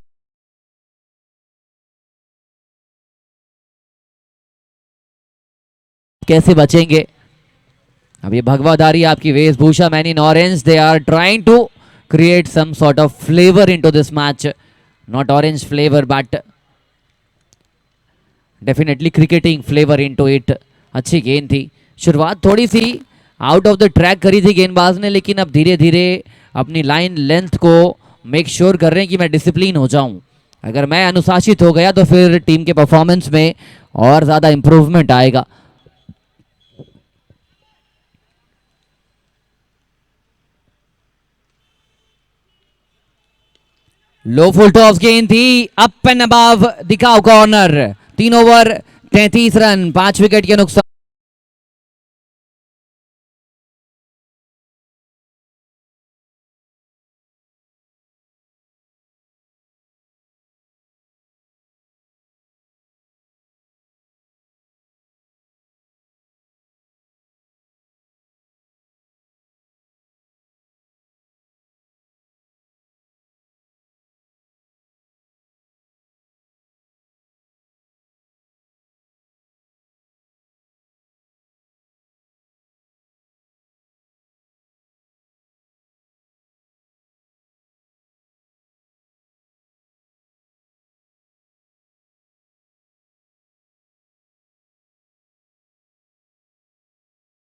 कैसे बचेंगे। अब ये भगवाधारी आपकी वेशभूषा man in orange, they are trying to create some sort of flavour into this match, not orange flavour but definitely cricketing flavour into it. अच्छी गेंद थी, शुरुआत थोड़ी सी आउट ऑफ द ट्रैक करी थी गेंदबाज ने, लेकिन अब धीरे धीरे अपनी लाइन लेंथ को मेक श्योर कर रहे हैं कि मैं डिसिप्लिन हो जाऊं। अगर मैं अनुशासित हो गया तो फिर टीम के परफॉर्मेंस में और ज़्यादा इंप्रूवमेंट आएगा। लो फुल टॉस गेंद थी, अप एंड अबव दिखाओ कॉर्नर। 3 ओवर 33 रन, 5 विकेट के नुकसान।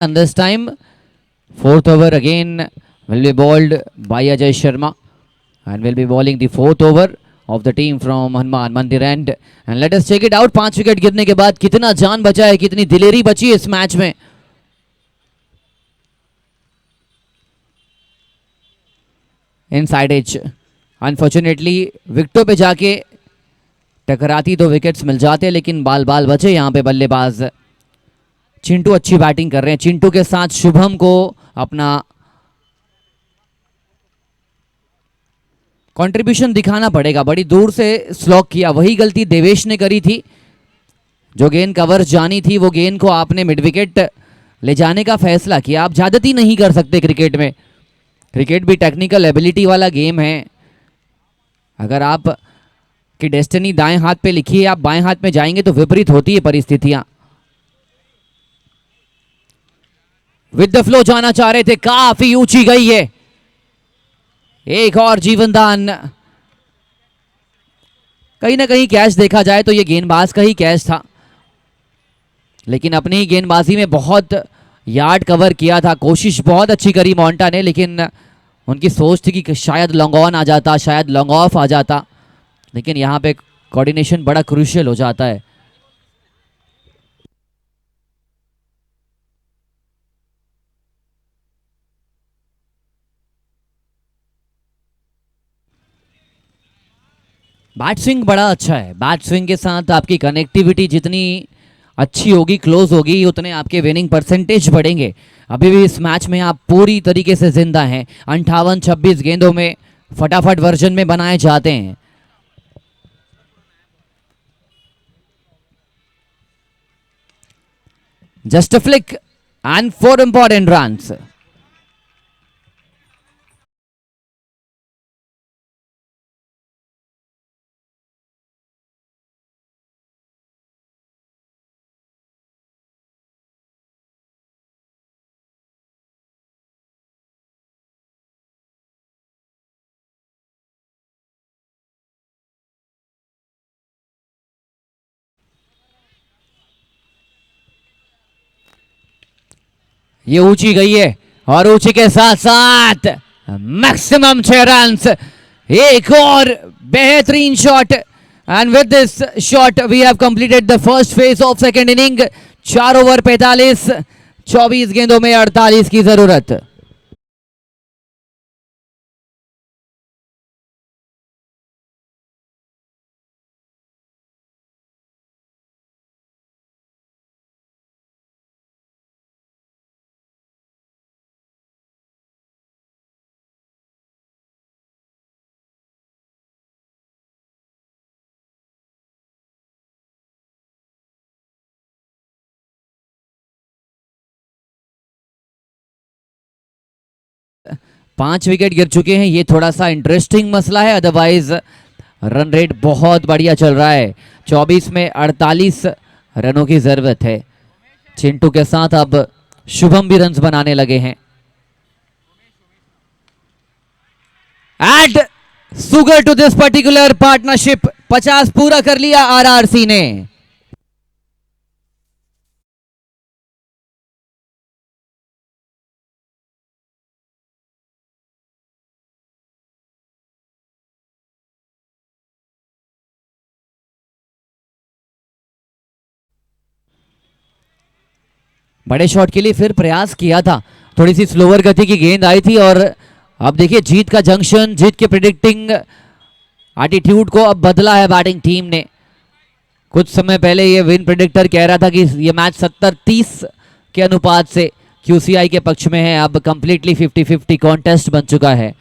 And this time, fourth over again will be bowled by Ajay Sharma and will be bowling the fourth over of the team from Hanuman Mandir end. And let us check it out. 5 wicket गिरने के बाद कितना जान बचा है, कितनी दिलेरी बची है इस मैच में. इनसाइड एज अनफॉर्चुनेटली विकेटों पे जाके टकराती 2 विकेट्स मिल जाते हैं, लेकिन बाल बाल बचे यहाँ पे बल्लेबाज. चिंटू अच्छी बैटिंग कर रहे हैं. चिंटू के साथ शुभम को अपना कंट्रीब्यूशन दिखाना पड़ेगा. बड़ी दूर से स्लॉक किया, वही गलती देवेश ने करी थी. जो गेंद कवर जानी थी वो गेंद को आपने मिड विकेट ले जाने का फैसला किया. आप ज्यादती नहीं कर सकते क्रिकेट में. क्रिकेट भी टेक्निकल एबिलिटी वाला गेम है. अगर आप की डेस्टिनी दाएं हाथ पे लिखी है, आप बाएं हाथ में जाएंगे तो विपरीत होती है परिस्थितियां. विद द फ्लो जाना चाह रहे थे, काफी ऊंची गई है. एक और जीवनदान. कहीं ना कहीं कैच देखा जाए तो ये गेंदबाज का ही कैच था, लेकिन अपनी ही गेंदबाजी में बहुत यार्ड कवर किया था. कोशिश बहुत अच्छी करी मोंटा ने, लेकिन उनकी सोच थी कि शायद लॉन्ग ऑन आ जाता, शायद लॉन्ग ऑफ आ जाता, लेकिन यहाँ पे कोऑर्डिनेशन बड़ा क्रूशियल हो जाता है. बैट स्विंग बड़ा अच्छा है. बैट स्विंग के साथ आपकी कनेक्टिविटी जितनी अच्छी होगी, क्लोज होगी, उतने आपके विनिंग परसेंटेज बढ़ेंगे. अभी भी इस मैच में आप पूरी तरीके से जिंदा हैं. 58-26 गेंदों में फटाफट वर्जन में बनाए जाते हैं. Just a flick and 4 important runs. ये ऊंची गई है और ऊंची के साथ साथ मैक्सिमम 6 रन्स. एक और बेहतरीन shot and with this shot we have completed the first phase of second inning. 4 over 45, 24 गेंदों में 48 की जरूरत. पांच विकेट गिर चुके हैं. ये थोड़ा सा इंटरेस्टिंग मसला है, अदरवाइज रन रेट बहुत बढ़िया चल रहा है. 24 में 48 रनों की जरूरत है. चिंटू के साथ अब शुभम भी रन्स बनाने लगे हैं. Add sugar to this particular partnership. 50 पूरा कर लिया आरआरसी ने. बड़े शॉट के लिए फिर प्रयास किया था. थोड़ी सी स्लोअर गति की गेंद आई थी और अब देखिए जीत का जंक्शन, जीत के प्रिडिक्टिंग एटीट्यूड को अब बदला है बैटिंग टीम ने. कुछ समय पहले ये विन प्रिडिक्टर कह रहा था कि ये मैच 70-30 के अनुपात से क्यूसीआई के पक्ष में है. अब कंप्लीटली 50-50 कॉन्टेस्ट बन चुका है.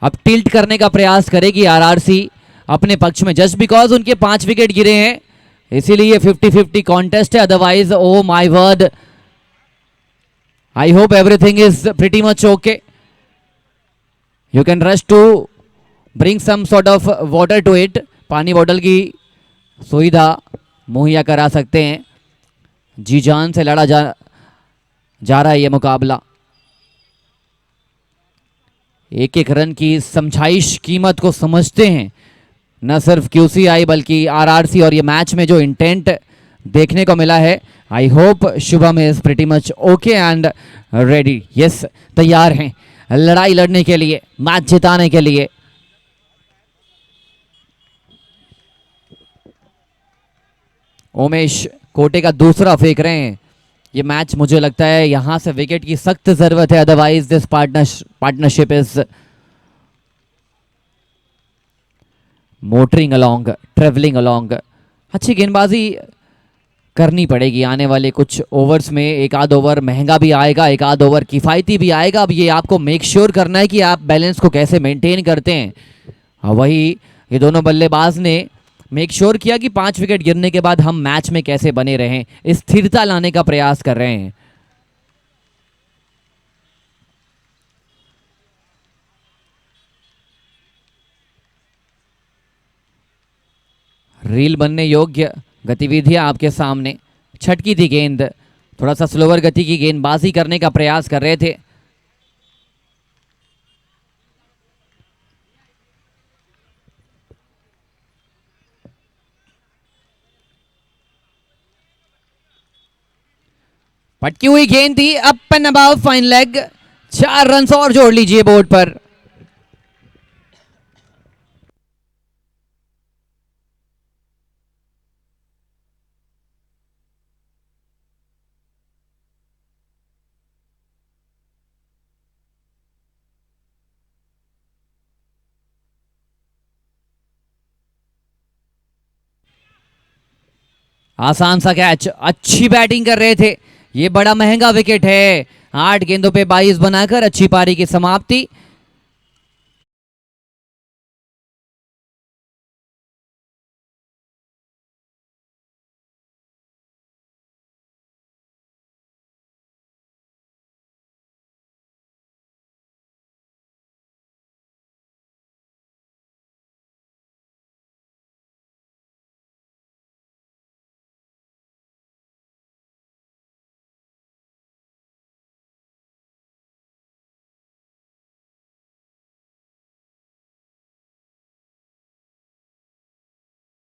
अब टिल्ट करने का प्रयास करेगी आरआरसी अपने पक्ष में, जस्ट बिकॉज उनके 5 विकेट गिरे हैं इसीलिए ये 50-50 कॉन्टेस्ट है. Otherwise oh my word, I hope everything is pretty much okay. You can rush to bring some sort of water to it. पानी बॉटल की सुविधा मुहैया करा सकते हैं. जी जान से लड़ा जा रहा है ये मुकाबला. एक एक रन की समझाइश कीमत को समझते हैं न सिर्फ क्यूसीआई बल्कि आरआरसी. और ये मैच में जो इंटेंट देखने को मिला है। I hope Shubham is pretty much okay and ready. Yes, तैयार हैं लड़ाई लड़ने के लिए, मैच जिताने के लिए। उमेश कोटे का दूसरा फेंक रहे हैं। ये मैच मुझे लगता है यहां से विकेट की सख्त जरूरत है, otherwise this partnership is motoring along, travelling along. अच्छी गेंदबाजी करनी पड़ेगी आने वाले कुछ ओवर्स में। एक आध ओवर महंगा भी आएगा, एक आध ओवर किफ़ायती भी आएगा। अब ये आपको मेक श्योर करना है कि आप बैलेंस को कैसे मेंटेन करते हैं। वही ये दोनों बल्लेबाज ने मेक श्योर किया कि 5 विकेट गिरने के बाद हम मैच में कैसे बने रहें, स्थिरता लाने का प्रयास कर रहे हैं। रील बनने योग्य गतिविधियां आपके सामने। छटकी थी गेंद, थोड़ा सा स्लोअर गति की गेंदबाजी करने का प्रयास कर रहे थे। पटकी हुई गेंद थी, up and about fine leg. 4 run और जोड़ लीजिए बोर्ड पर। आसान सा कैच, अच्छी बैटिंग कर रहे थे। ये बड़ा महंगा विकेट है। 8 गेंदों पे 22 बनाकर अच्छी पारी की समाप्ति।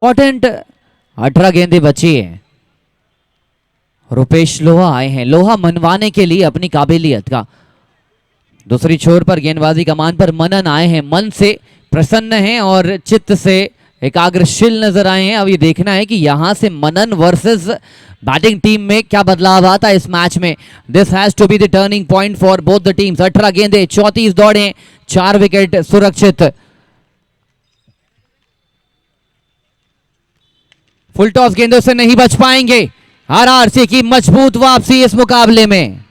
इंपॉर्टेंट 18 गेंदें बची हैं। रुपेश लोहा आए हैं लोहा मनवाने के लिए अपनी काबिलियत का। दूसरी छोर पर गेंदबाजी कमान पर मनन आए हैं, मन से प्रसन्न हैं और चित्त से एकाग्रशील नजर आए हैं। अब ये देखना है कि यहां से मनन वर्सेस बैटिंग टीम में क्या बदलाव आता है इस मैच में। This has to be the turning point for both the teams. 18 गेंदें 34 दौड़े, 4 विकेट सुरक्षित। फुल टॉस गेंदों से नहीं बच पाएंगे। आरआरसी की मजबूत वापसी इस मुकाबले में।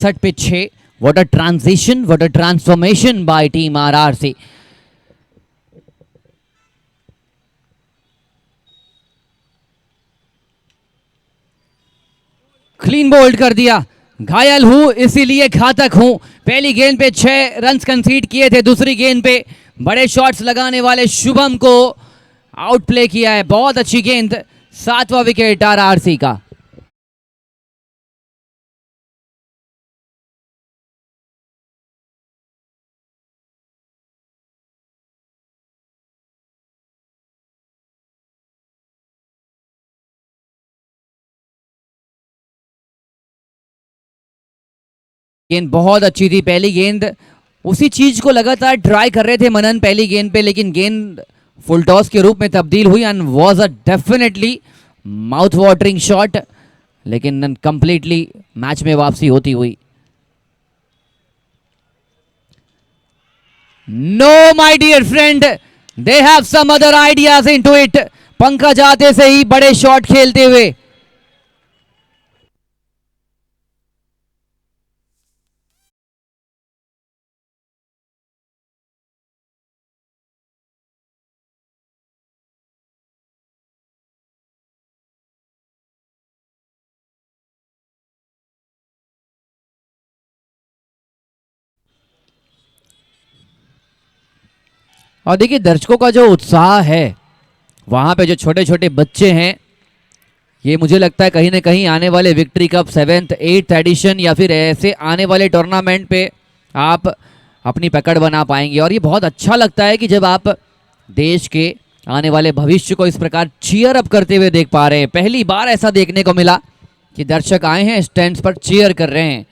पे 6। What a transition, what a transformation bye team RRC. Clean bowled कर दिया। घायल हूं इसीलिए घातक हूं। पहली गेंद पे 6 रन कंसीड किए थे, दूसरी गेंद पे बड़े शॉट्स लगाने वाले शुभम को आउट प्ले किया है। बहुत अच्छी गेंद, 7वां विकेट आरआरसी का। गेंद बहुत अच्छी थी, पहली गेंद उसी चीज को लगातार ट्राई कर रहे थे मनन पहली गेंद पे, लेकिन गेंद फुल टॉस के रूप में तब्दील हुई and was a definitely mouth watering shot, लेकिन कंप्लीटली मैच में वापसी होती हुई। No my dear friend, they have some other ideas into it. Pankaj आते से ही बड़े शॉट खेलते हुए। और देखिए दर्शकों का जो उत्साह है, वहां पे जो छोटे छोटे बच्चे हैं, ये मुझे लगता है कहीं ना कहीं आने वाले victory cup 7th 8th addition या फिर ऐसे आने वाले टूर्नामेंट पे आप अपनी पकड़ बना पाएंगे। और ये बहुत अच्छा लगता है कि जब आप देश के आने वाले भविष्य को इस प्रकार चीयर अप करते हुए देख पा रहे हैं। पहली बार ऐसा देखने को मिला कि दर्शक आए हैं स्टैंड्स पर चीयर कर रहे हैं।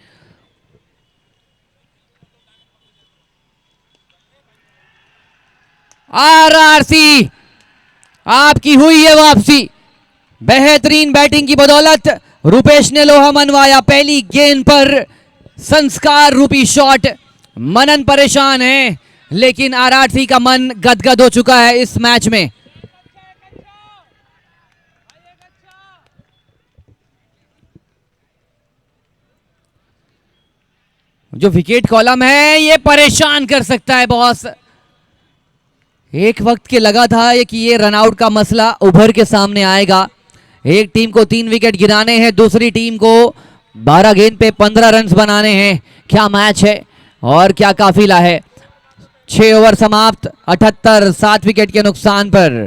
आरआरसी आपकी हुई है वापसी। बेहतरीन बैटिंग की बदौलत रुपेश ने लोहा मनवाया। पहली गेंद पर संस्कार रूपी शॉट। मनन परेशान है, लेकिन आरआरसी का मन गदगद हो चुका है इस मैच में। जो विकेट कॉलम है ये परेशान कर सकता है बॉस। एक वक्त के लगा था कि ये रनआउट का मसला उभर के सामने आएगा। एक टीम को 3 विकेट गिराने हैं, दूसरी टीम को 12 गेंद पे 15 रन बनाने हैं। क्या मैच है और क्या काफिला है। 6 ओवर समाप्त, 78, 7 विकेट के नुकसान पर।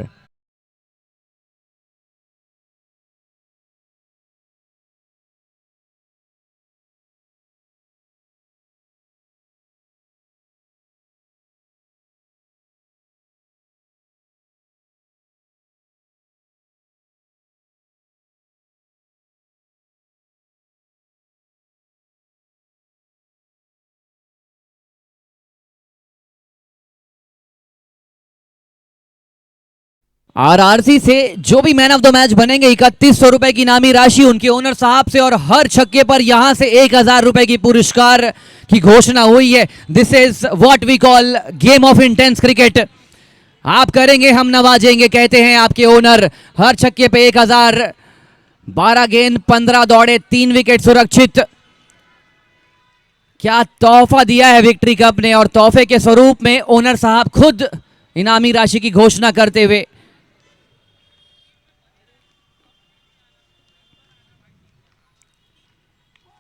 आरआरसी से जो भी मैन ऑफ द मैच बनेंगे 3100 रुपए की इनामी राशि उनके ओनर साहब से, और हर छक्के पर यहां से 1000 रुपए की पुरस्कार की घोषणा हुई है। This is what we call game of intense cricket. आप करेंगे हम नवाजेंगे, कहते हैं आपके ओनर। हर छक्के पे 1000, 12 गेंद 15 दौड़े, 3 विकेट सुरक्षित। क्या तोहफा दिया है विक्ट्री कप ने, और तोहफे के स्वरूप में ओनर साहब खुद इनामी राशि की घोषणा करते हुए।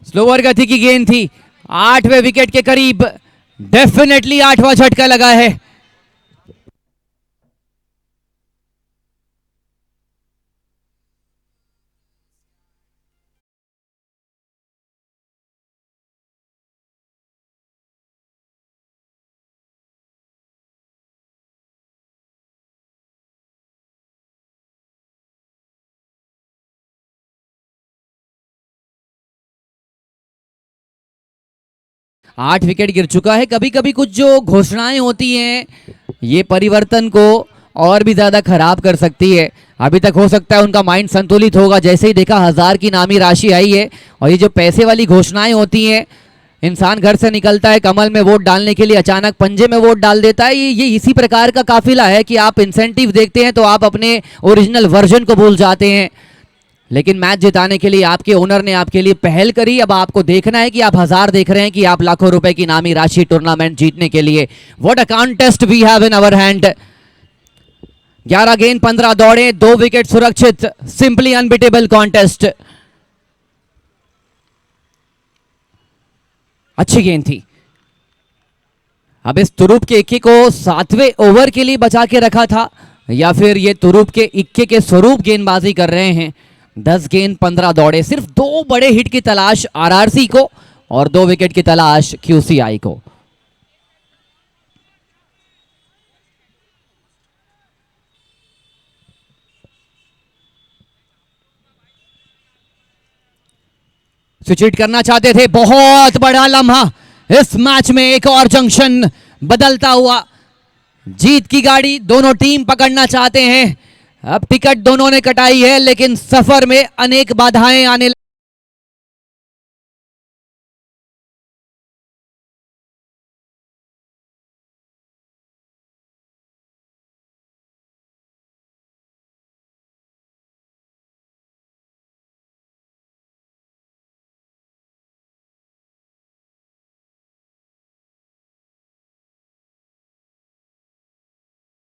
स्लोअर गति की गेंद थी, 8वें विकेट के करीब। डेफिनेटली 8वां झटका लगा है। आठ विकेट गिर चुका है। कभी कभी कुछ जो घोषणाएं होती हैं ये परिवर्तन को और भी ज्यादा खराब कर सकती है। अभी तक हो सकता है उनका माइंड संतुलित होगा, जैसे ही देखा 1000 की नामी राशि आई है। और ये जो पैसे वाली घोषणाएं होती हैं, इंसान घर से निकलता है कमल में वोट डालने के लिए, अचानक पंजे में वोट डाल देता है। ये इसी प्रकार का काफिला है कि आप इंसेंटिव देखते हैं तो आप अपने ओरिजिनल वर्जन को भूल जाते हैं। लेकिन मैच जिताने के लिए आपके ओनर ने आपके लिए पहल करी। अब आपको देखना है कि आप 1000 देख रहे हैं कि आप लाखों रुपए की नामी राशि टूर्नामेंट जीतने के लिए। What a contest we have in our hand. 11 गेंद 15 दौड़े, 2 विकेट सुरक्षित। Simply unbeatable contest. अच्छी गेंद थी। अब इस तुरुप के इक्के को 7वें ओवर के लिए बचा के रखा था, या फिर ये तुरुप के इक्के के स्वरूप गेंदबाजी कर रहे हैं। 10 गेंद 15 दौड़े, सिर्फ 2 बड़े हिट की तलाश आरआरसी को और 2 विकेट की तलाश क्यूसीआई को। स्विच हिट करना चाहते थे। बहुत बड़ा लम्हा इस मैच में, एक और जंक्शन बदलता हुआ। जीत की गाड़ी दोनों टीम पकड़ना चाहते हैं। अब टिकट दोनों ने कटाई है, लेकिन सफर में अनेक बाधाएं आने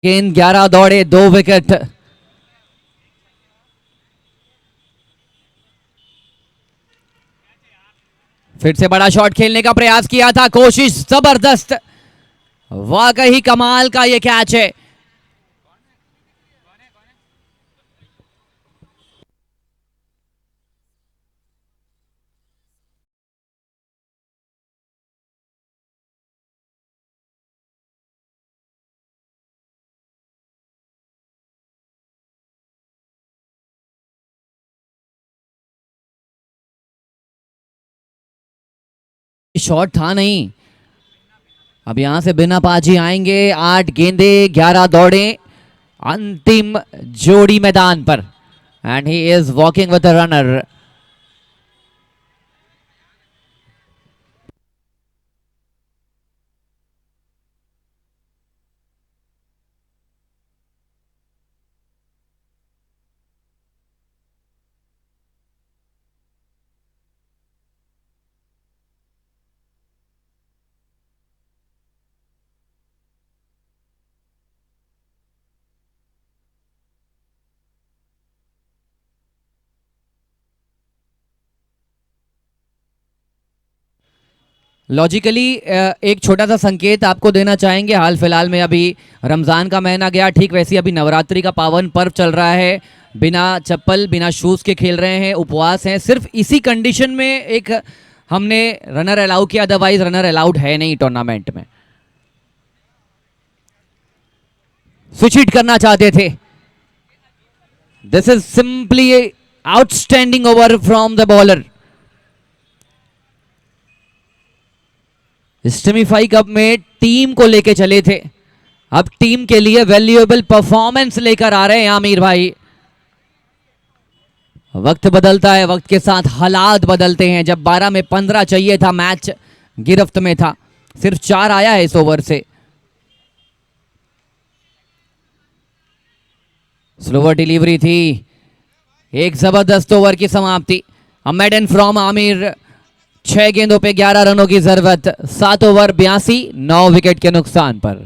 गेंद 11 दौड़े, 2 विकेट। फिर से बड़ा शॉट खेलने का प्रयास किया था, कोशिश जबरदस्त। वाकई कमाल का ये कैच है। शॉट था नहीं। अब यहां से बिना पाजी आएंगे। 8 गेंदे 11 दौड़े, अंतिम जोड़ी मैदान पर, and he is walking with the runner. Logically एक छोटा सा संकेत आपको देना चाहेंगे। हाल फिलहाल में अभी रमज़ान का महीना गया, ठीक वैसे अभी नवरात्रि का पावन पर्व चल रहा है। बिना चप्पल बिना शूज़ के खेल रहे हैं, उपवास हैं। सिर्फ इसी कंडीशन में एक हमने रनर अलाउ किया, अदरवाइज रनर अलाउड है नहीं टूर्नामेंट में। स्विच हिट करना चाहते थे। This is simply outstanding over from the bowler. स्टेमीफाई कप में टीम को लेके चले थे, अब टीम के लिए वैल्यूएबल परफॉर्मेंस लेकर आ रहे हैं आमिर भाई। वक्त बदलता है, वक्त के साथ हालात बदलते हैं। जब 12 में 15 चाहिए था, मैच गिरफ्त में था, सिर्फ 4 आया है इस ओवर से। स्लोवर डिलीवरी थी, एक जबरदस्त ओवर की समाप्ति। अ मेडन फ्रॉम आमिर। 6 गेंदों पे 11 रनों की जरूरत, 7 ओवर 82, 9 विकेट के नुकसान पर।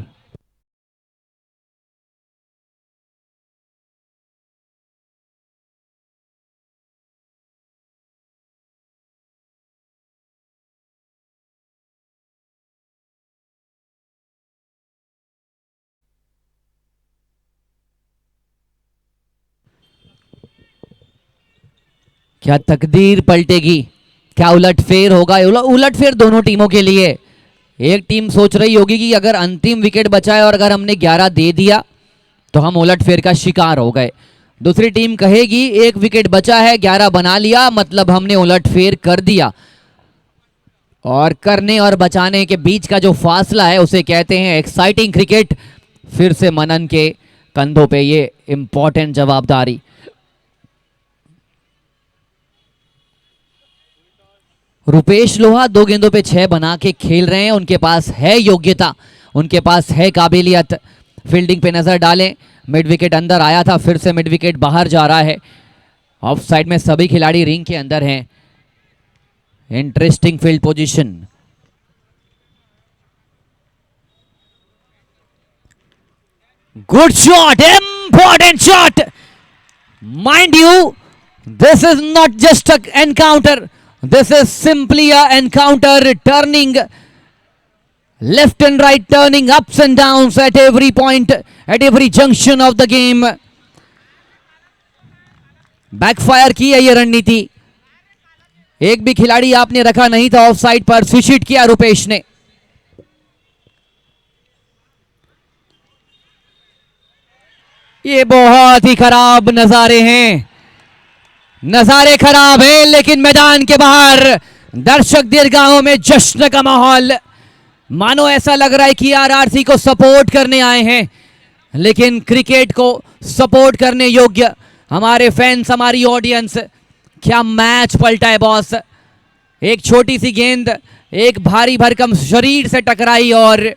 क्या तकदीर पलटेगी, क्या उलटफेर होगा? उलटफेर दोनों टीमों के लिए। एक टीम सोच रही होगी कि अगर अंतिम विकेट बचा है और अगर हमने 11 दे दिया तो हम उलटफेर का शिकार हो गए। दूसरी टीम कहेगी एक विकेट बचा है, 11 बना लिया, मतलब हमने उलटफेर कर दिया। और करने और बचाने के बीच का जो फासला है उसे कहते हैं एक्साइटिंग क्रिकेट। फिर से मनन के कंधों पे ये इंपॉर्टेंट जवाबदारी। रुपेश लोहा 2 गेंदों पे 6 बना के खेल रहे हैं। उनके पास है योग्यता, उनके पास है काबिलियत। फील्डिंग पे नजर डालें, मिड विकेट अंदर आया था, फिर से मिड विकेट बाहर जा रहा है। ऑफ साइड में सभी खिलाड़ी रिंग के अंदर हैं। Interesting field position. Good shot, important shot. Mind you, this is not just a encounter, this is simply a encounter, turning left and right, turning ups and downs at every point, at every junction of the game. Backfire की है ये रणनीति। एक भी खिलाड़ी आपने रखा नहीं था ऑफ साइड पर, स्विच हिट किया रुपेश ने। ये बहुत ही खराब नजारे हैं, नजारे खराब है, लेकिन मैदान के बाहर दर्शक दीर्घाओं में जश्न का माहौल। मानो ऐसा लग रहा है कि आरआरसी को सपोर्ट करने आए हैं, लेकिन क्रिकेट को सपोर्ट करने योग्य हमारे फैंस, हमारी ऑडियंस। क्या मैच पलटा है बॉस। एक छोटी सी गेंद एक भारी भरकम शरीर से टकराई और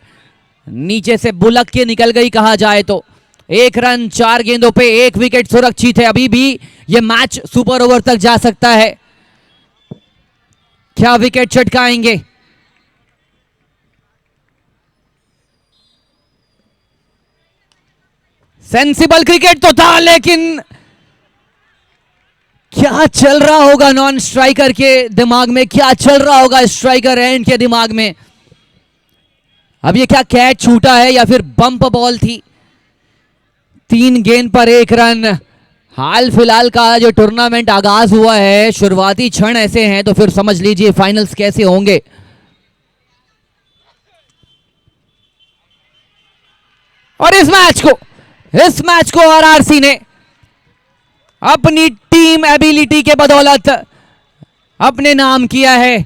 नीचे से बुलक के निकल गई कहा जाए तो। 1 रन 4 गेंदों पे 1 विकेट सुरक्षित है। अभी भी ये मैच सुपर ओवर तक जा सकता है। क्या विकेट चटकाएंगे? सेंसिबल क्रिकेट तो था, लेकिन क्या चल रहा होगा नॉन स्ट्राइकर के दिमाग में, क्या चल रहा होगा स्ट्राइकर एंड के दिमाग में? अब ये क्या कैच छूटा है या फिर बम्प बॉल थी? 3 गेंद पर 1 रन। हाल फिलहाल का जो टूर्नामेंट आगाज हुआ है, शुरुआती क्षण ऐसे हैं तो फिर समझ लीजिए फाइनल्स कैसे होंगे। और इस मैच को आरआरसी ने अपनी टीम एबिलिटी के बदौलत अपने नाम किया है।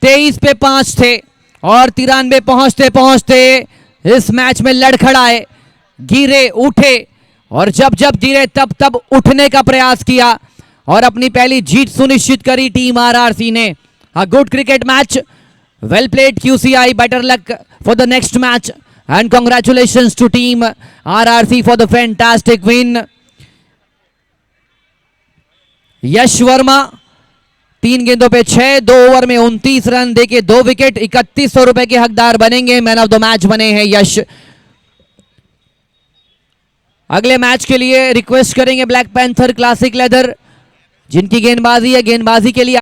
23 पे 5 थे और 93 पहुंचते पहुंचते इस मैच में लड़खड़ाए, गिरे, उठे और जब जब गिरे तब तब उठने का प्रयास किया और अपनी पहली जीत सुनिश्चित करी टीम आरआरसी ने। A good cricket match, well played QCI, better luck for the next match and congratulations to team RRC for the fantastic win. यश वर्मा 3 गेंदों पे 6, 2 ओवर में 29 रन देके 2 विकेट, 3100 रुपए के हकदार बनेंगे। मैन ऑफ द मैच बने हैं यश। अगले मैच के लिए रिक्वेस्ट करेंगे ब्लैक पैंथर क्लासिक लेदर, जिनकी गेंदबाजी है, गेंदबाजी के लिए